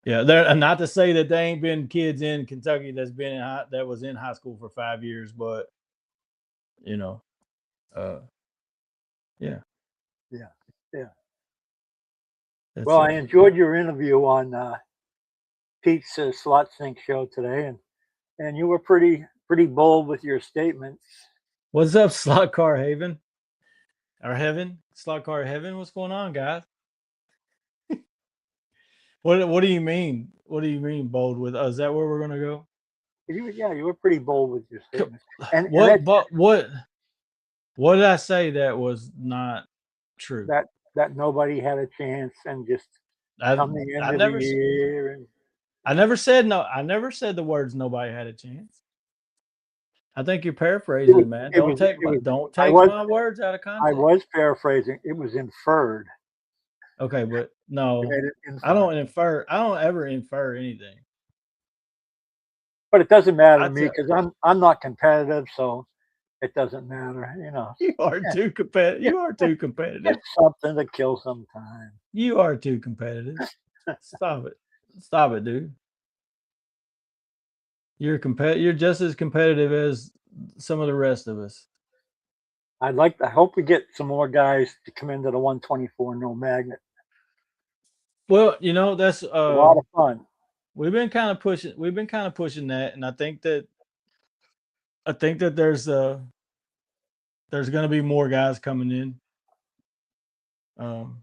Yeah, there and not to say that there ain't been kids in Kentucky that was in high school for 5 years, but you know, uh yeah, Yeah, yeah. that's Well, I enjoyed your interview on Pete's Slot Sink show today, and you were pretty bold with your statements. what's up, slot car haven or heaven, slot car heaven. What's going on, guys? What do you mean? What do you mean bold with? Is that where we're gonna go? You were pretty bold with your Co- statements, and that what did I say that was not true? that that nobody had a chance, and just I come the I end of the never year, and I never said no. I never said the words nobody had a chance. I think you're it paraphrasing was it, man. it was it was. Don't I take was my words out of I context. was paraphrasing. It was inferred. Okay, but You no, made it inferred, I don't ever infer anything. but it doesn't matter I to me tell because I'm not competitive, so it doesn't matter. you are Yeah, too competitive. yeah, You are too competitive. just something to kill some time. You are too competitive. Stop it. Stop it, dude. You're just as competitive as some of the rest of us. I hope we get some more guys to come into the 124 no magnet. Well, that's A lot of fun. we've been kind of pushing that, and I think that there's gonna be more guys coming in. Um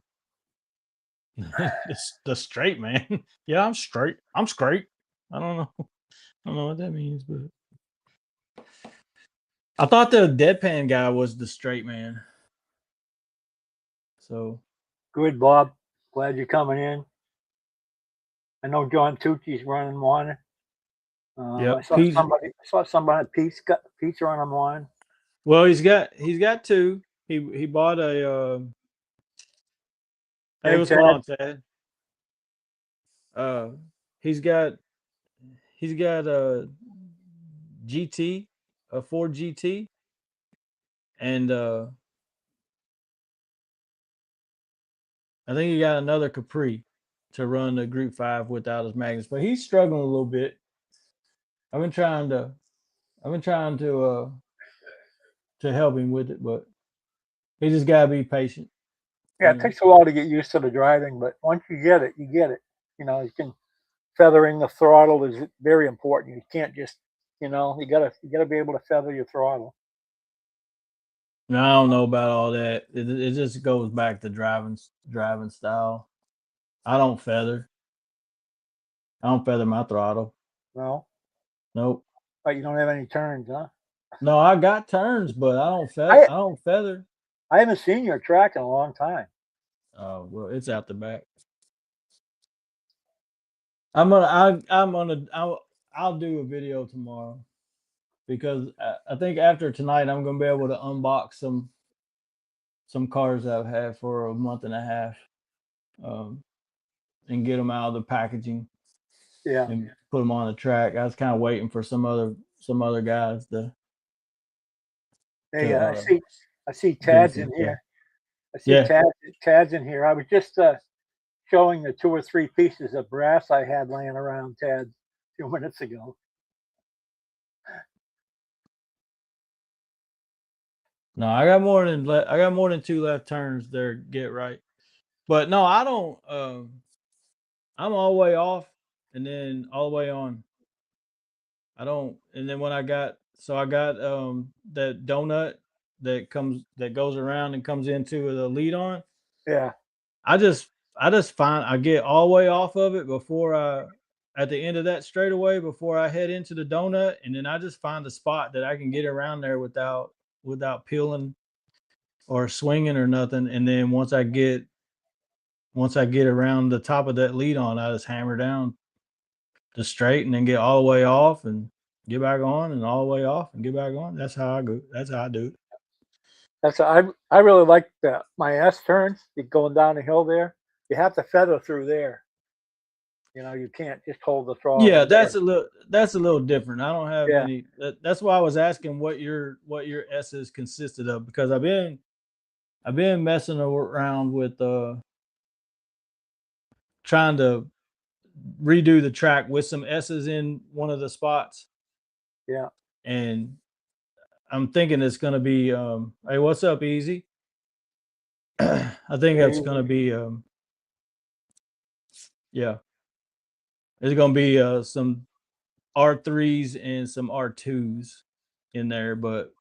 the straight man. Yeah, I'm straight. I'm straight. I don't know. I don't know what that means, but I thought the deadpan guy was the straight man. So Good, Bob. Glad you're coming in. I know John Tucci's running one. I yep, saw somebody Pete's running one. well, he's got two. He bought a hey, Hey what's going Ted, on, Ted? Uh he's got a GT, a Ford GT, and I think he got another Capri to run the Group 5 without his magnets, but he's struggling a little bit. I've been trying to I've been trying to help him with it, but he just gotta be patient, yeah, you it know. takes a while to get used to the driving, but once you get it, you get it. You can feathering the throttle is very important. You can't just you gotta be able to feather your throttle. Now, I don't know about all that. It just goes back to driving style. I don't feather. I don't feather my throttle. No, Nope. but you don't have any turns, huh? No, I got turns, but I I don't feather. I haven't seen your track in a long time. Oh well, it's out the back. I'm gonna I'll do a video tomorrow because I think after tonight I'm gonna be able to unbox some cars I've had for a month and a half, um, and get them out of the packaging Yeah. and put them on the track. I was kind of waiting for some other guys Hey, to I see give me Tad's some in stuff. here. I see Yeah. Tad's in here. I was just showing the two or three pieces of brass I had laying around Tad a few minutes ago. No, I got more than two left turns there. Get right, but no, I don't. I'm all the way off and then all the way on. I don't and then when I got that donut that goes around and comes into the lead on. Yeah. I just I just find I get all the way off of it before I at the end of that straightaway before I head into the donut, and then I just find a spot that I can get around there without peeling or swinging or nothing. And then once I get around the top of that lead on, I just hammer down the straight and then get all the way off and get back on and all the way off and get back on. That's how I go. That's how I do it. I really like my S turns going down the hill there. You have to feather through there. You know, you can't just hold the throttle Yeah, there. that's a little different. I don't have Yeah, any. That's why I was asking what your S's consisted of because I've been messing around with trying to redo the track with some S's in one of the spots, yeah. and I'm thinking it's gonna be hey, what's up, Easy? I think There that's you gonna be yeah, it's gonna be some R3s and some R2s in there, but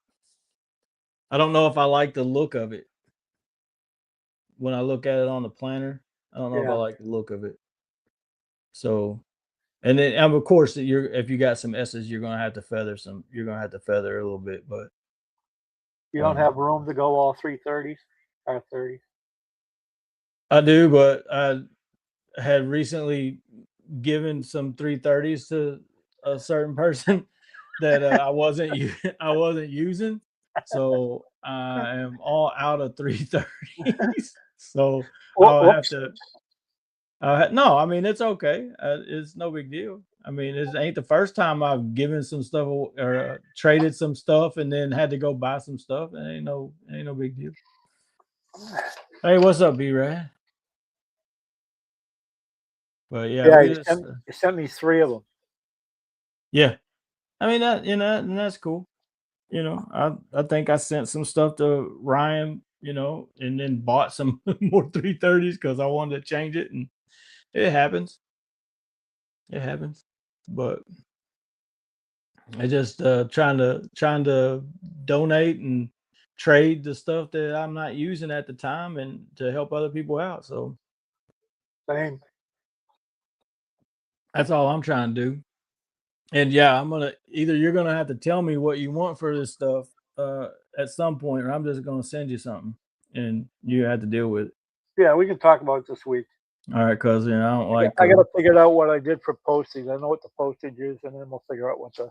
I don't know if I like the look of it when I look at it on the planner. I don't know if I yeah. like the look of it. So, and then of course you're if you got some S's, you're gonna have to feather some. You're gonna have to feather a little bit, but You don't um, have room to go all 330s, R30s. I do. But I had recently given some 330s to a certain person that I wasn't using, so I am all out of 330s. So I'll have Whoops. to. No, I mean it's okay. It's no big deal. I mean, it ain't the first time I've given some stuff or traded some stuff and then had to go buy some stuff. It ain't no big deal. Hey, what's up, B Rad? But yeah, Yeah, we just you sent me three of them. yeah. I mean and that's cool. I think I sent some stuff to Ryan, and then bought some more 330s because I wanted to change it, and it happens. It happens. But I just trying to donate and trade the stuff that I'm not using at the time and to help other people out. So Same. that's all I'm trying to do. And yeah, either you're gonna have to tell me what you want for this stuff at some point, or I'm just gonna send you something and you have to deal with it. Yeah, we can talk about it this week. All right, cuz I don't like I got to figure out what I did for postage. I know what the postage is, and then we'll figure out what the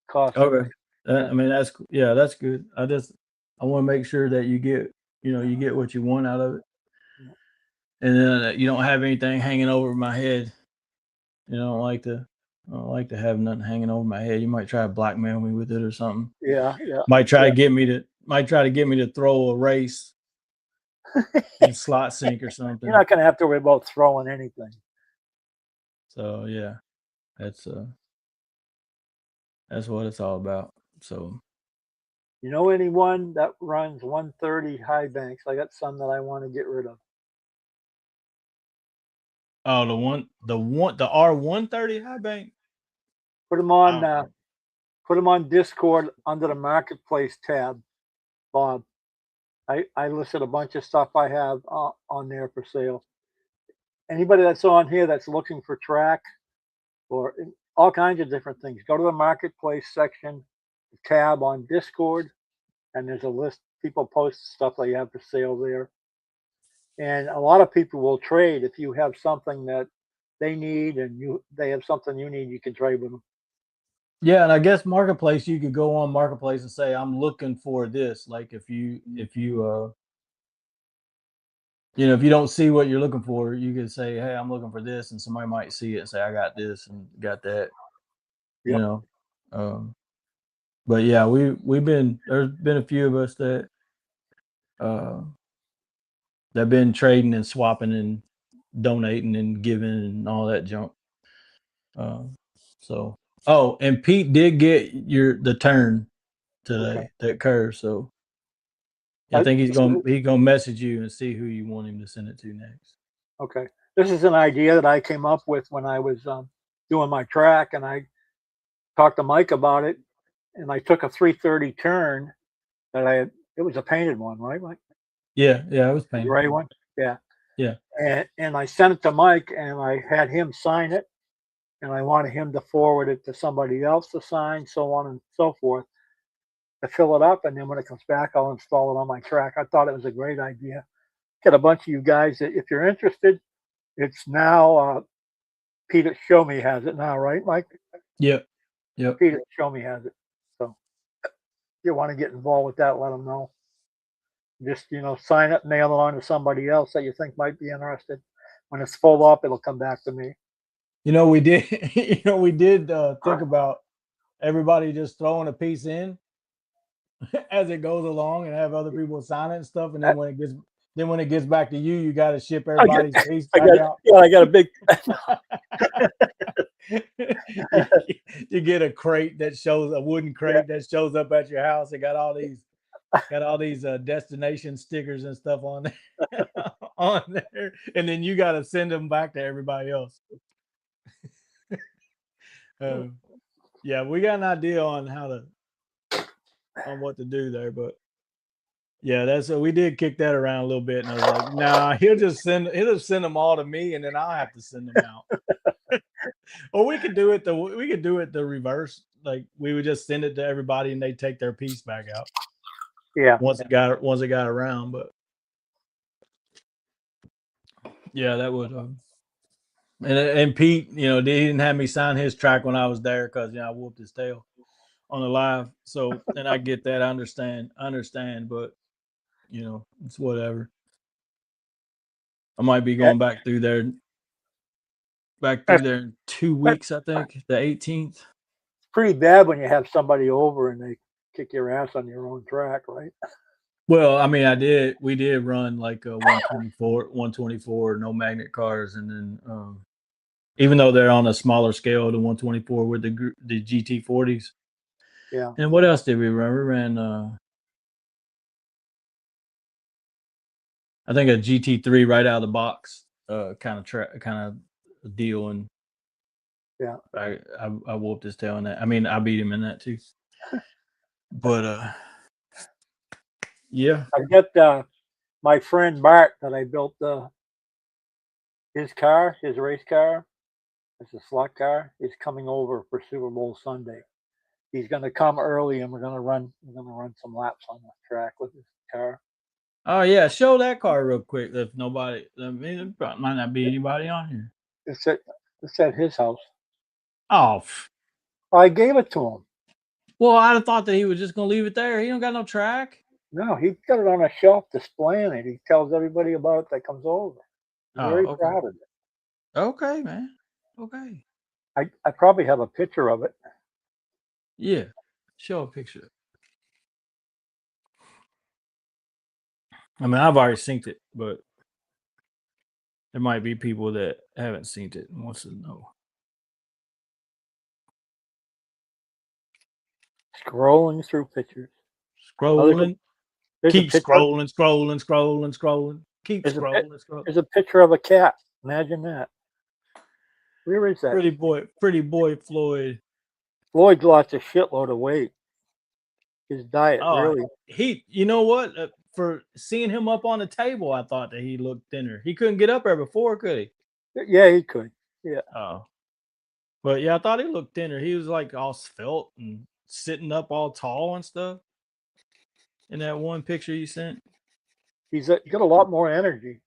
cost is. okay. Yeah, I mean yeah, that's good. I want to make sure that you get what you want out of it. yeah. And then you don't have anything hanging over my head. I don't like to have nothing hanging over my head. You might try to blackmail me with it or something. Yeah, yeah, Might try to get me to throw a race in slot sync or You're something. not going to have to worry about throwing anything. So yeah, that's uh that's what it's all about. So You know anyone that runs 130 high banks? I got some that I want to get rid of. oh the R130 high bank. Put them I on. don't know. Put them on Discord under the marketplace tab, Bob. I listed a bunch of stuff I have on there for sale. Anybody that's on here that's looking for track or all kinds of different things, go to the marketplace section tab on Discord, and there's a list. People post stuff that you have for sale there, and a lot of people will trade if you have something that they need and they have something you need. You can trade with them. Yeah, and I guess marketplace you could go on marketplace and say I'm looking for this. Like if you if you don't see what you're looking for, you could say, "Hey, I'm looking for this," and somebody might see it and say, "I got this and got that." You Yep. know, um, but yeah, we've been there's been a few of us uh, that been trading and swapping and donating and giving and all that junk. Um, so, oh, and Pete did get the turn Okay. today, that curve. So yeah, I I, think he's gonna message you and see who you want him to send it to next. okay. this is an idea that I came up with when I was doing my track, and I talked to Mike about it. And I took a 330 turn that I had. It was a painted one, right, Mike? Yeah, yeah, it was The painted. gray one. Yeah. Yeah. And I sent it to Mike, and I had him sign it, and I wanted him to forward it to somebody else to sign, so on and so forth, to fill it up. And then when it comes back, I'll install it on my track. I thought it was a great idea. Get a bunch of you guys that, if you're interested, it's now Peter Show Me has it now, right, Mike? Yep. Yep. Peter Show Me has it. So if you want to get involved with that, let them know. Just sign it, mail it on to somebody else that you think might be interested. When it's full up, it'll come back to me. We did we did think about everybody just throwing a piece in as it goes along and have other people sign it and stuff. And I, then when it gets back to you, you got to ship I got, everybody's piece I back got, out. yeah, I got a big. you, you get a crate that shows a wooden Yeah, crate that shows up at your house. It got all these destination stickers and stuff on there, on there, and then you got to send them back to everybody else. Uh, yeah, we got an idea on what to do there, but yeah, that's we did kick that around a little bit, and I was like, nah, he'll just send them all to me, and then I'll have to send them out. Or we could do it the reverse. Like we would just send it to everybody, and they take their piece back out yeah. once it got around. But yeah, that would. And Pete, he didn't have me sign his track when I was there because I whooped his tail on the live. So, and I get that, I understand, but it's whatever. I might be Yeah. going back through That's, there in 2 weeks. I that's think the 18th. pretty bad when you have somebody over and they kick your ass on your own track, right? Well, I mean, we did run like a 124, no magnet cars, and then even though they're on a smaller scale, the 124 with the GT40s. Yeah. And what else did we run? We ran I think a GT3 right out of the box, kind of deal, and Yeah. I whooped his tail in that. I mean, I beat him in that too. But yeah. I've got my friend Bart that I built his race car. It's a slot car. Is coming over for Super Bowl Sunday. He's going to come early, and we're gonna run some laps on the track with his car. Oh yeah, show that car real quick. If nobody, I mean, there might not be anybody on here. It's at it's at his house. Oh, I gave it to him. well, I'd have thought that he was just gonna leave it there. He don't got no track. No, he got it on a shelf displaying it. He tells everybody about it that comes over. He's Oh, very okay, proud of it. okay, man, okay, I probably have a picture of it. yeah. Show a picture. I mean, I've already synced it, but there might be people that haven't synced it and wants to know. Scrolling through pictures. Oh, Scrolling, there's a keep picture. scrolling, scrolling, scrolling, scrolling, keep There's a scrolling, scrolling. there's a picture of a cat. Imagine that. Where is that? Pretty boy Floyd. Floyd lost a shitload of weight. His diet Oh, really. you know what? For seeing him up on the table, I thought that he looked thinner. He couldn't get up there before, could he? Yeah, he could. Yeah, Oh, but yeah, I thought he looked thinner. He was like all svelte and sitting up all tall and stuff in that one picture you sent. he's got a lot more energy.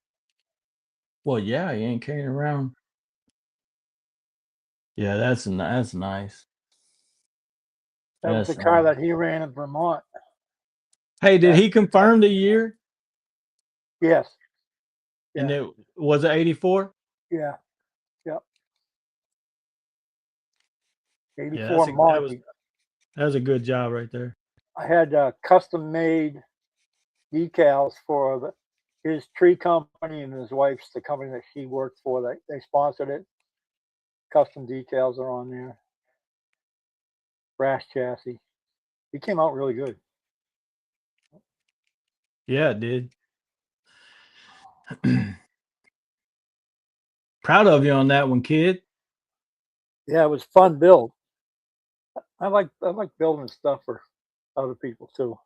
Well, yeah, he ain't carrying around. Yeah, that's nice. That was That's the car nice. that he ran in Vermont. Hey, did That he confirm the year? yes, And yeah, it was it 84? yeah, yeah. Yeah, 84 Monty. that was a good job right there. I had custom made decals for his tree company and his wife's the company that she worked for. They sponsored it. Custom decals are on there. Brass chassis. He came out really good. Yeah, it did. Proud of you on that one, kid. Yeah, it was fun build. I like building stuff for other people too.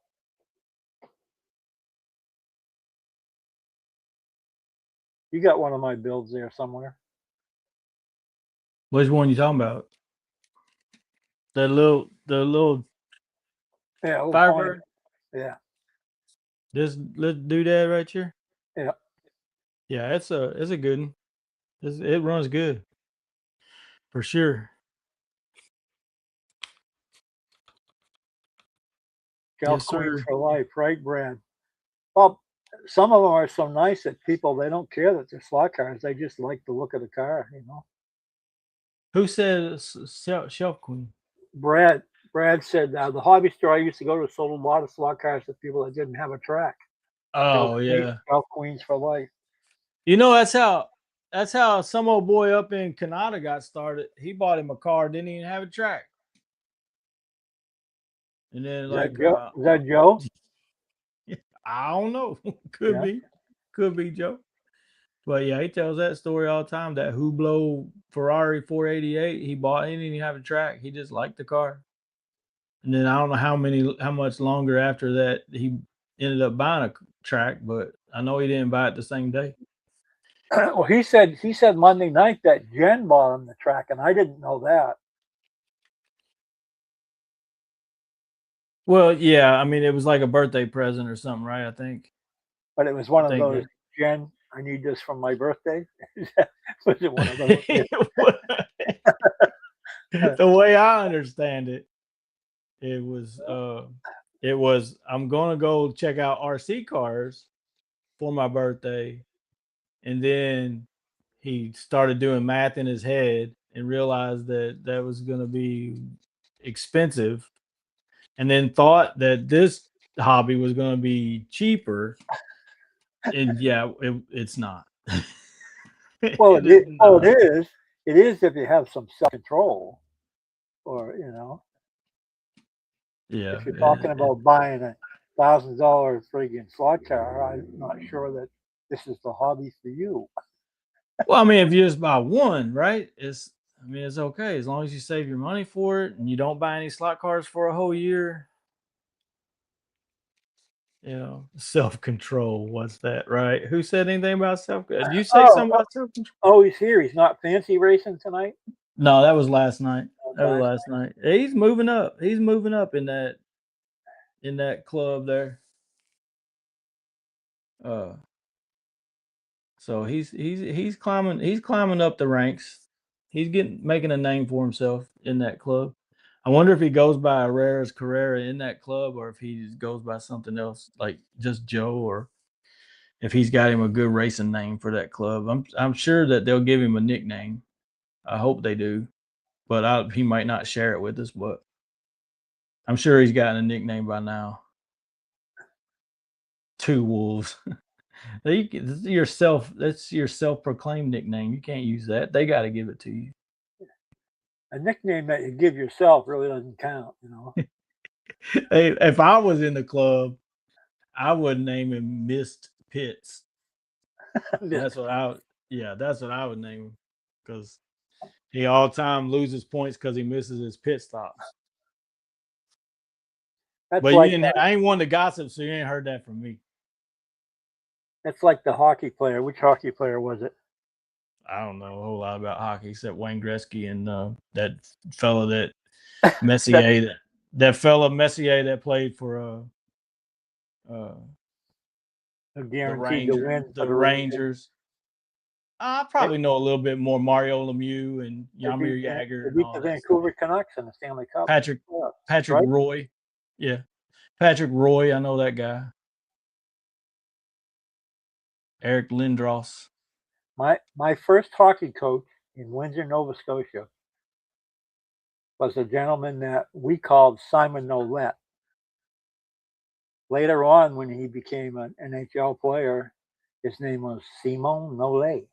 You got one of my builds there somewhere. Which one you talking about? The little Yeah, a little pony. Firebird. Yeah, This let's do that right here. yeah. Yeah, it's a good one. It runs good for sure. Golf Yes, Queens sir. for life, right, Brad? Well, some of them are so nice that people they don't care that they're slot cars. They just like the look of the car, you know. Who said shelf queen? Brad Brad said the hobby store I used to go to sold a lot of slot cars to people that didn't have a track. Oh yeah. Golf Queens for life. You know that's how some old boy up in Canada got started. He bought him a car, didn't even have a track, and then Is that like Joe? Is that Joe? I don't know, Yeah. could be Joe. But yeah, he tells that story all the time. That Hublot Ferrari 488 he bought. He didn't even have a track. He just liked the car. And then I don't know how much longer after that he ended up buying a track, but I know he didn't buy it the same day. Well, he said Monday night that Jen bought him the track, and I didn't know that. Well, yeah, I mean it was like a birthday present or something, right? But it was I one of think those, that Jen, I need this for my birthday. Was it one of those? Yeah. the way I understand it, it was I'm gonna go check out RC cars for my birthday, and then he started doing math in his head and realized that that was going to be expensive, and then thought that this hobby was going to be cheaper, and yeah, it's not. Well, It is it not. is. It is if you have some self control, or Yeah, if you're talking about buying $1,000 friggin' slot car, I'm not sure that this is the hobby for you. well, I mean, if you just buy one, right? I mean, it's okay as long as you save your money for it and you don't buy any slot cars for a whole year. You know, self control. What's that, right? Who said anything about self? Did you say Oh, something about self control? oh, he's here. He's not fancy racing tonight. No, that was last night. Oh, That was last last night. He's moving up. He's moving up in that club there. Uh, so he's climbing up the ranks. He's getting making a name for himself in that club. I wonder if he goes by Herrera's Carrera in that club, or if he just goes by something else, like just Joe, or if he's got him a good racing name for that club. I'm sure that they'll give him a nickname. I hope they do, but he might not share it with us. But I'm sure he's gotten a nickname by now. Two Wolves. That's your self-proclaimed nickname. You can't use that. They got to give it to you. a nickname that you give yourself really doesn't count. Hey, if I was in the club, I would name him Missed Pits. That's what I would, yeah, that's what I would name him, because he all time loses points because he misses his pit stops. That's But you like didn't. I ain't one to gossip, so you ain't heard that from me. that's like the hockey player. Which hockey player was it? I don't know a whole lot about hockey except Wayne Gretzky and that fella that That Messier that fella Messier that played for uh are guaranteed to win for The the Rangers. Rangers. I They, probably know a little bit more Mario Lemieux and they beat Yamir Yager they and beat all the that stuff. Vancouver Canucks in the Stanley Cup. Patrick Yeah, Patrick right. Roy. Yeah. Patrick Roy, I know that guy. Eric Lindros. My first hockey coach in Windsor, Nova Scotia, was a gentleman that we called Simon Nolette. Later on, when he became an NHL player, his name was Simon Nollet.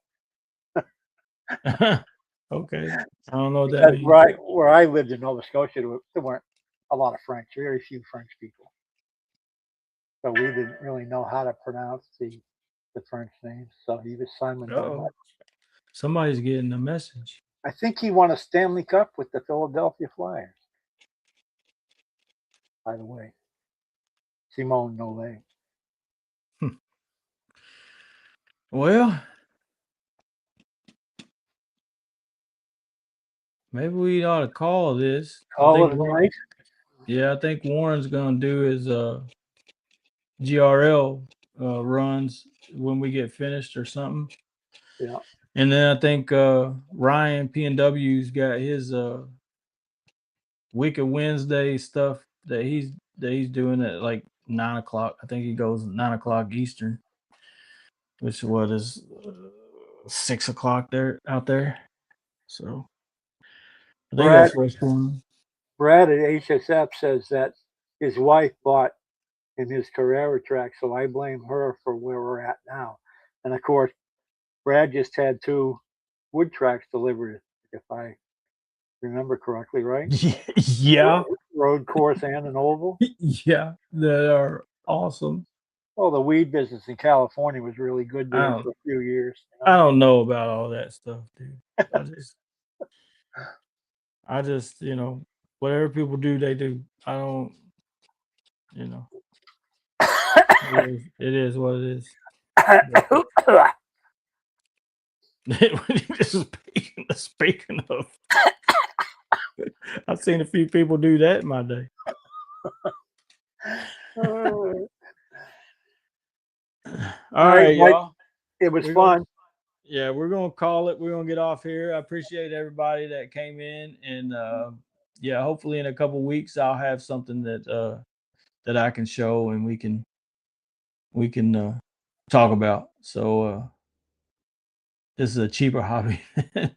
Okay. I don't know what that Because means. where I lived in Nova Scotia, there weren't a lot of French, very few French people. So we didn't really know how to pronounce the French names. So he was Simon Oh. Nolette. Somebody's getting a message. I think he won a Stanley Cup with the Philadelphia Flyers. By the way, Simone Nole. Well, maybe we ought to call this. Call it a night. I think Warren's gonna do his GRL runs when we get finished or something. Yeah. And then I think Ryan P&W's got his Wicked Wednesday stuff that he's doing at like 9 o'clock. I think he goes 9 o'clock Eastern, which what is 6 o'clock there out there. So I think Brad that's what's going on. Brad at HSF says that his wife bought in his Carrera track, so I blame her for where we're at now. And of course, Brad just had 2 wood tracks delivered, if I remember correctly, right? Yeah, Road course and an oval. yeah, that are awesome. Well, the weed business in California was really good I there don't, for a few years. I don't know about all that stuff, dude. I just, whatever people do, they do. I don't, you know, it is what it is. Speaking of, I've seen a few people do that in my day. All right, Mike, y'all. it was fun. Yeah, we're gonna call it. We're gonna get off here. I appreciate everybody that came in, and hopefully in a couple weeks I'll have something that I can show and we can talk about. So this is a cheaper hobby than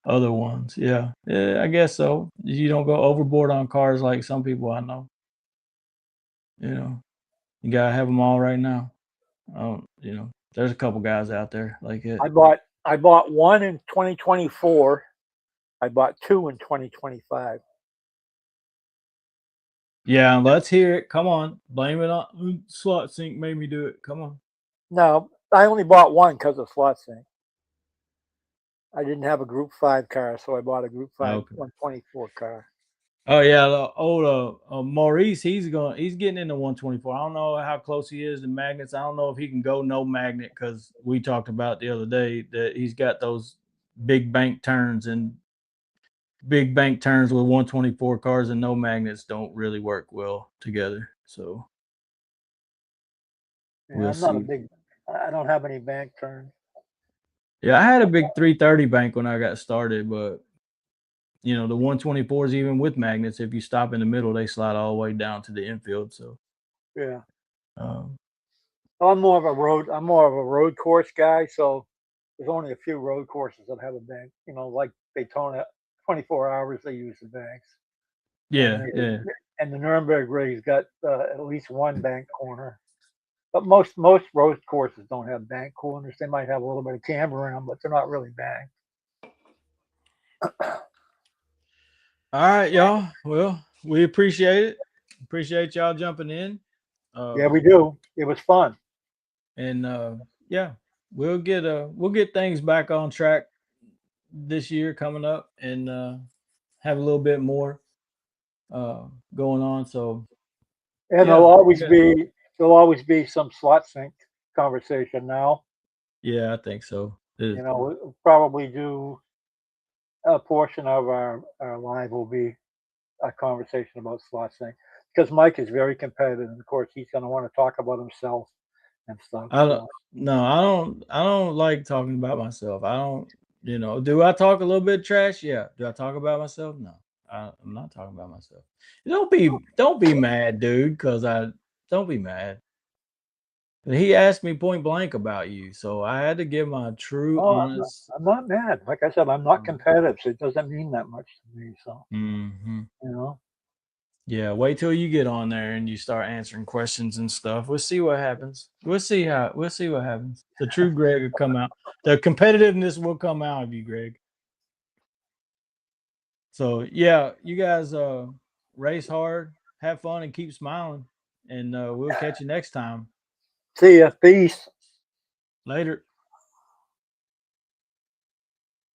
other ones. Yeah, I guess so. You don't go overboard on cars like some people I know. You gotta have them all right now. There's a couple guys out there like it. I bought one in 2024. I bought 2 in 2025. Yeah, let's hear it. Come on, blame it on Slot Sync. Made me do it. Come on. No, I only bought one because of Slot Sync. I didn't have a Group 5 car, so I bought a Group 5 124 car. Oh yeah, the old Maurice, he's getting into 124. I don't know how close he is to magnets. I don't know if he can go no magnet because we talked about the other day that he's got those big bank turns, and big bank turns with 124 cars and no magnets don't really work well together. So yeah, we'll see. I don't have any bank turns. Yeah, I had a big 330 bank when I got started, but the 124s, even with magnets, if you stop in the middle, they slide all the way down to the infield. So yeah, um, I'm more of a road course guy. So there's only a few road courses that have a bank. Like Daytona, 24 hours they use the banks. Yeah, and the Nuremberg rig's got at least one bank corner. But most road courses don't have bank corners. They might have a little bit of camber in them, but they're not really banked. All right, y'all. Well, we appreciate it. Appreciate y'all jumping in. Yeah, we do. It was fun. And we'll get things back on track this year coming up, and have a little bit more going on. So and there'll always be some Slot Sync conversation now. Yeah, I think so. We'll probably do a portion of our live will be a conversation about Slot Sync because Mike is very competitive, and of course he's going to want to talk about himself and stuff. No, I don't like talking about myself. I don't. Do I talk a little bit trash? Yeah. Do I talk about myself? No, I'm not talking about myself. Don't be mad, dude, because don't be mad. He asked me point blank about you, so I had to give my true, honest. I'm not mad. Like I said, I'm not competitive, so it doesn't mean that much to me. So, Yeah, wait till you get on there and you start answering questions and stuff. We'll see what happens. We'll see what happens. The true Greg will come out. The competitiveness will come out of you, Greg. So yeah, you guys race hard, have fun, and keep smiling. And we'll catch you next time. See ya. Peace. Later.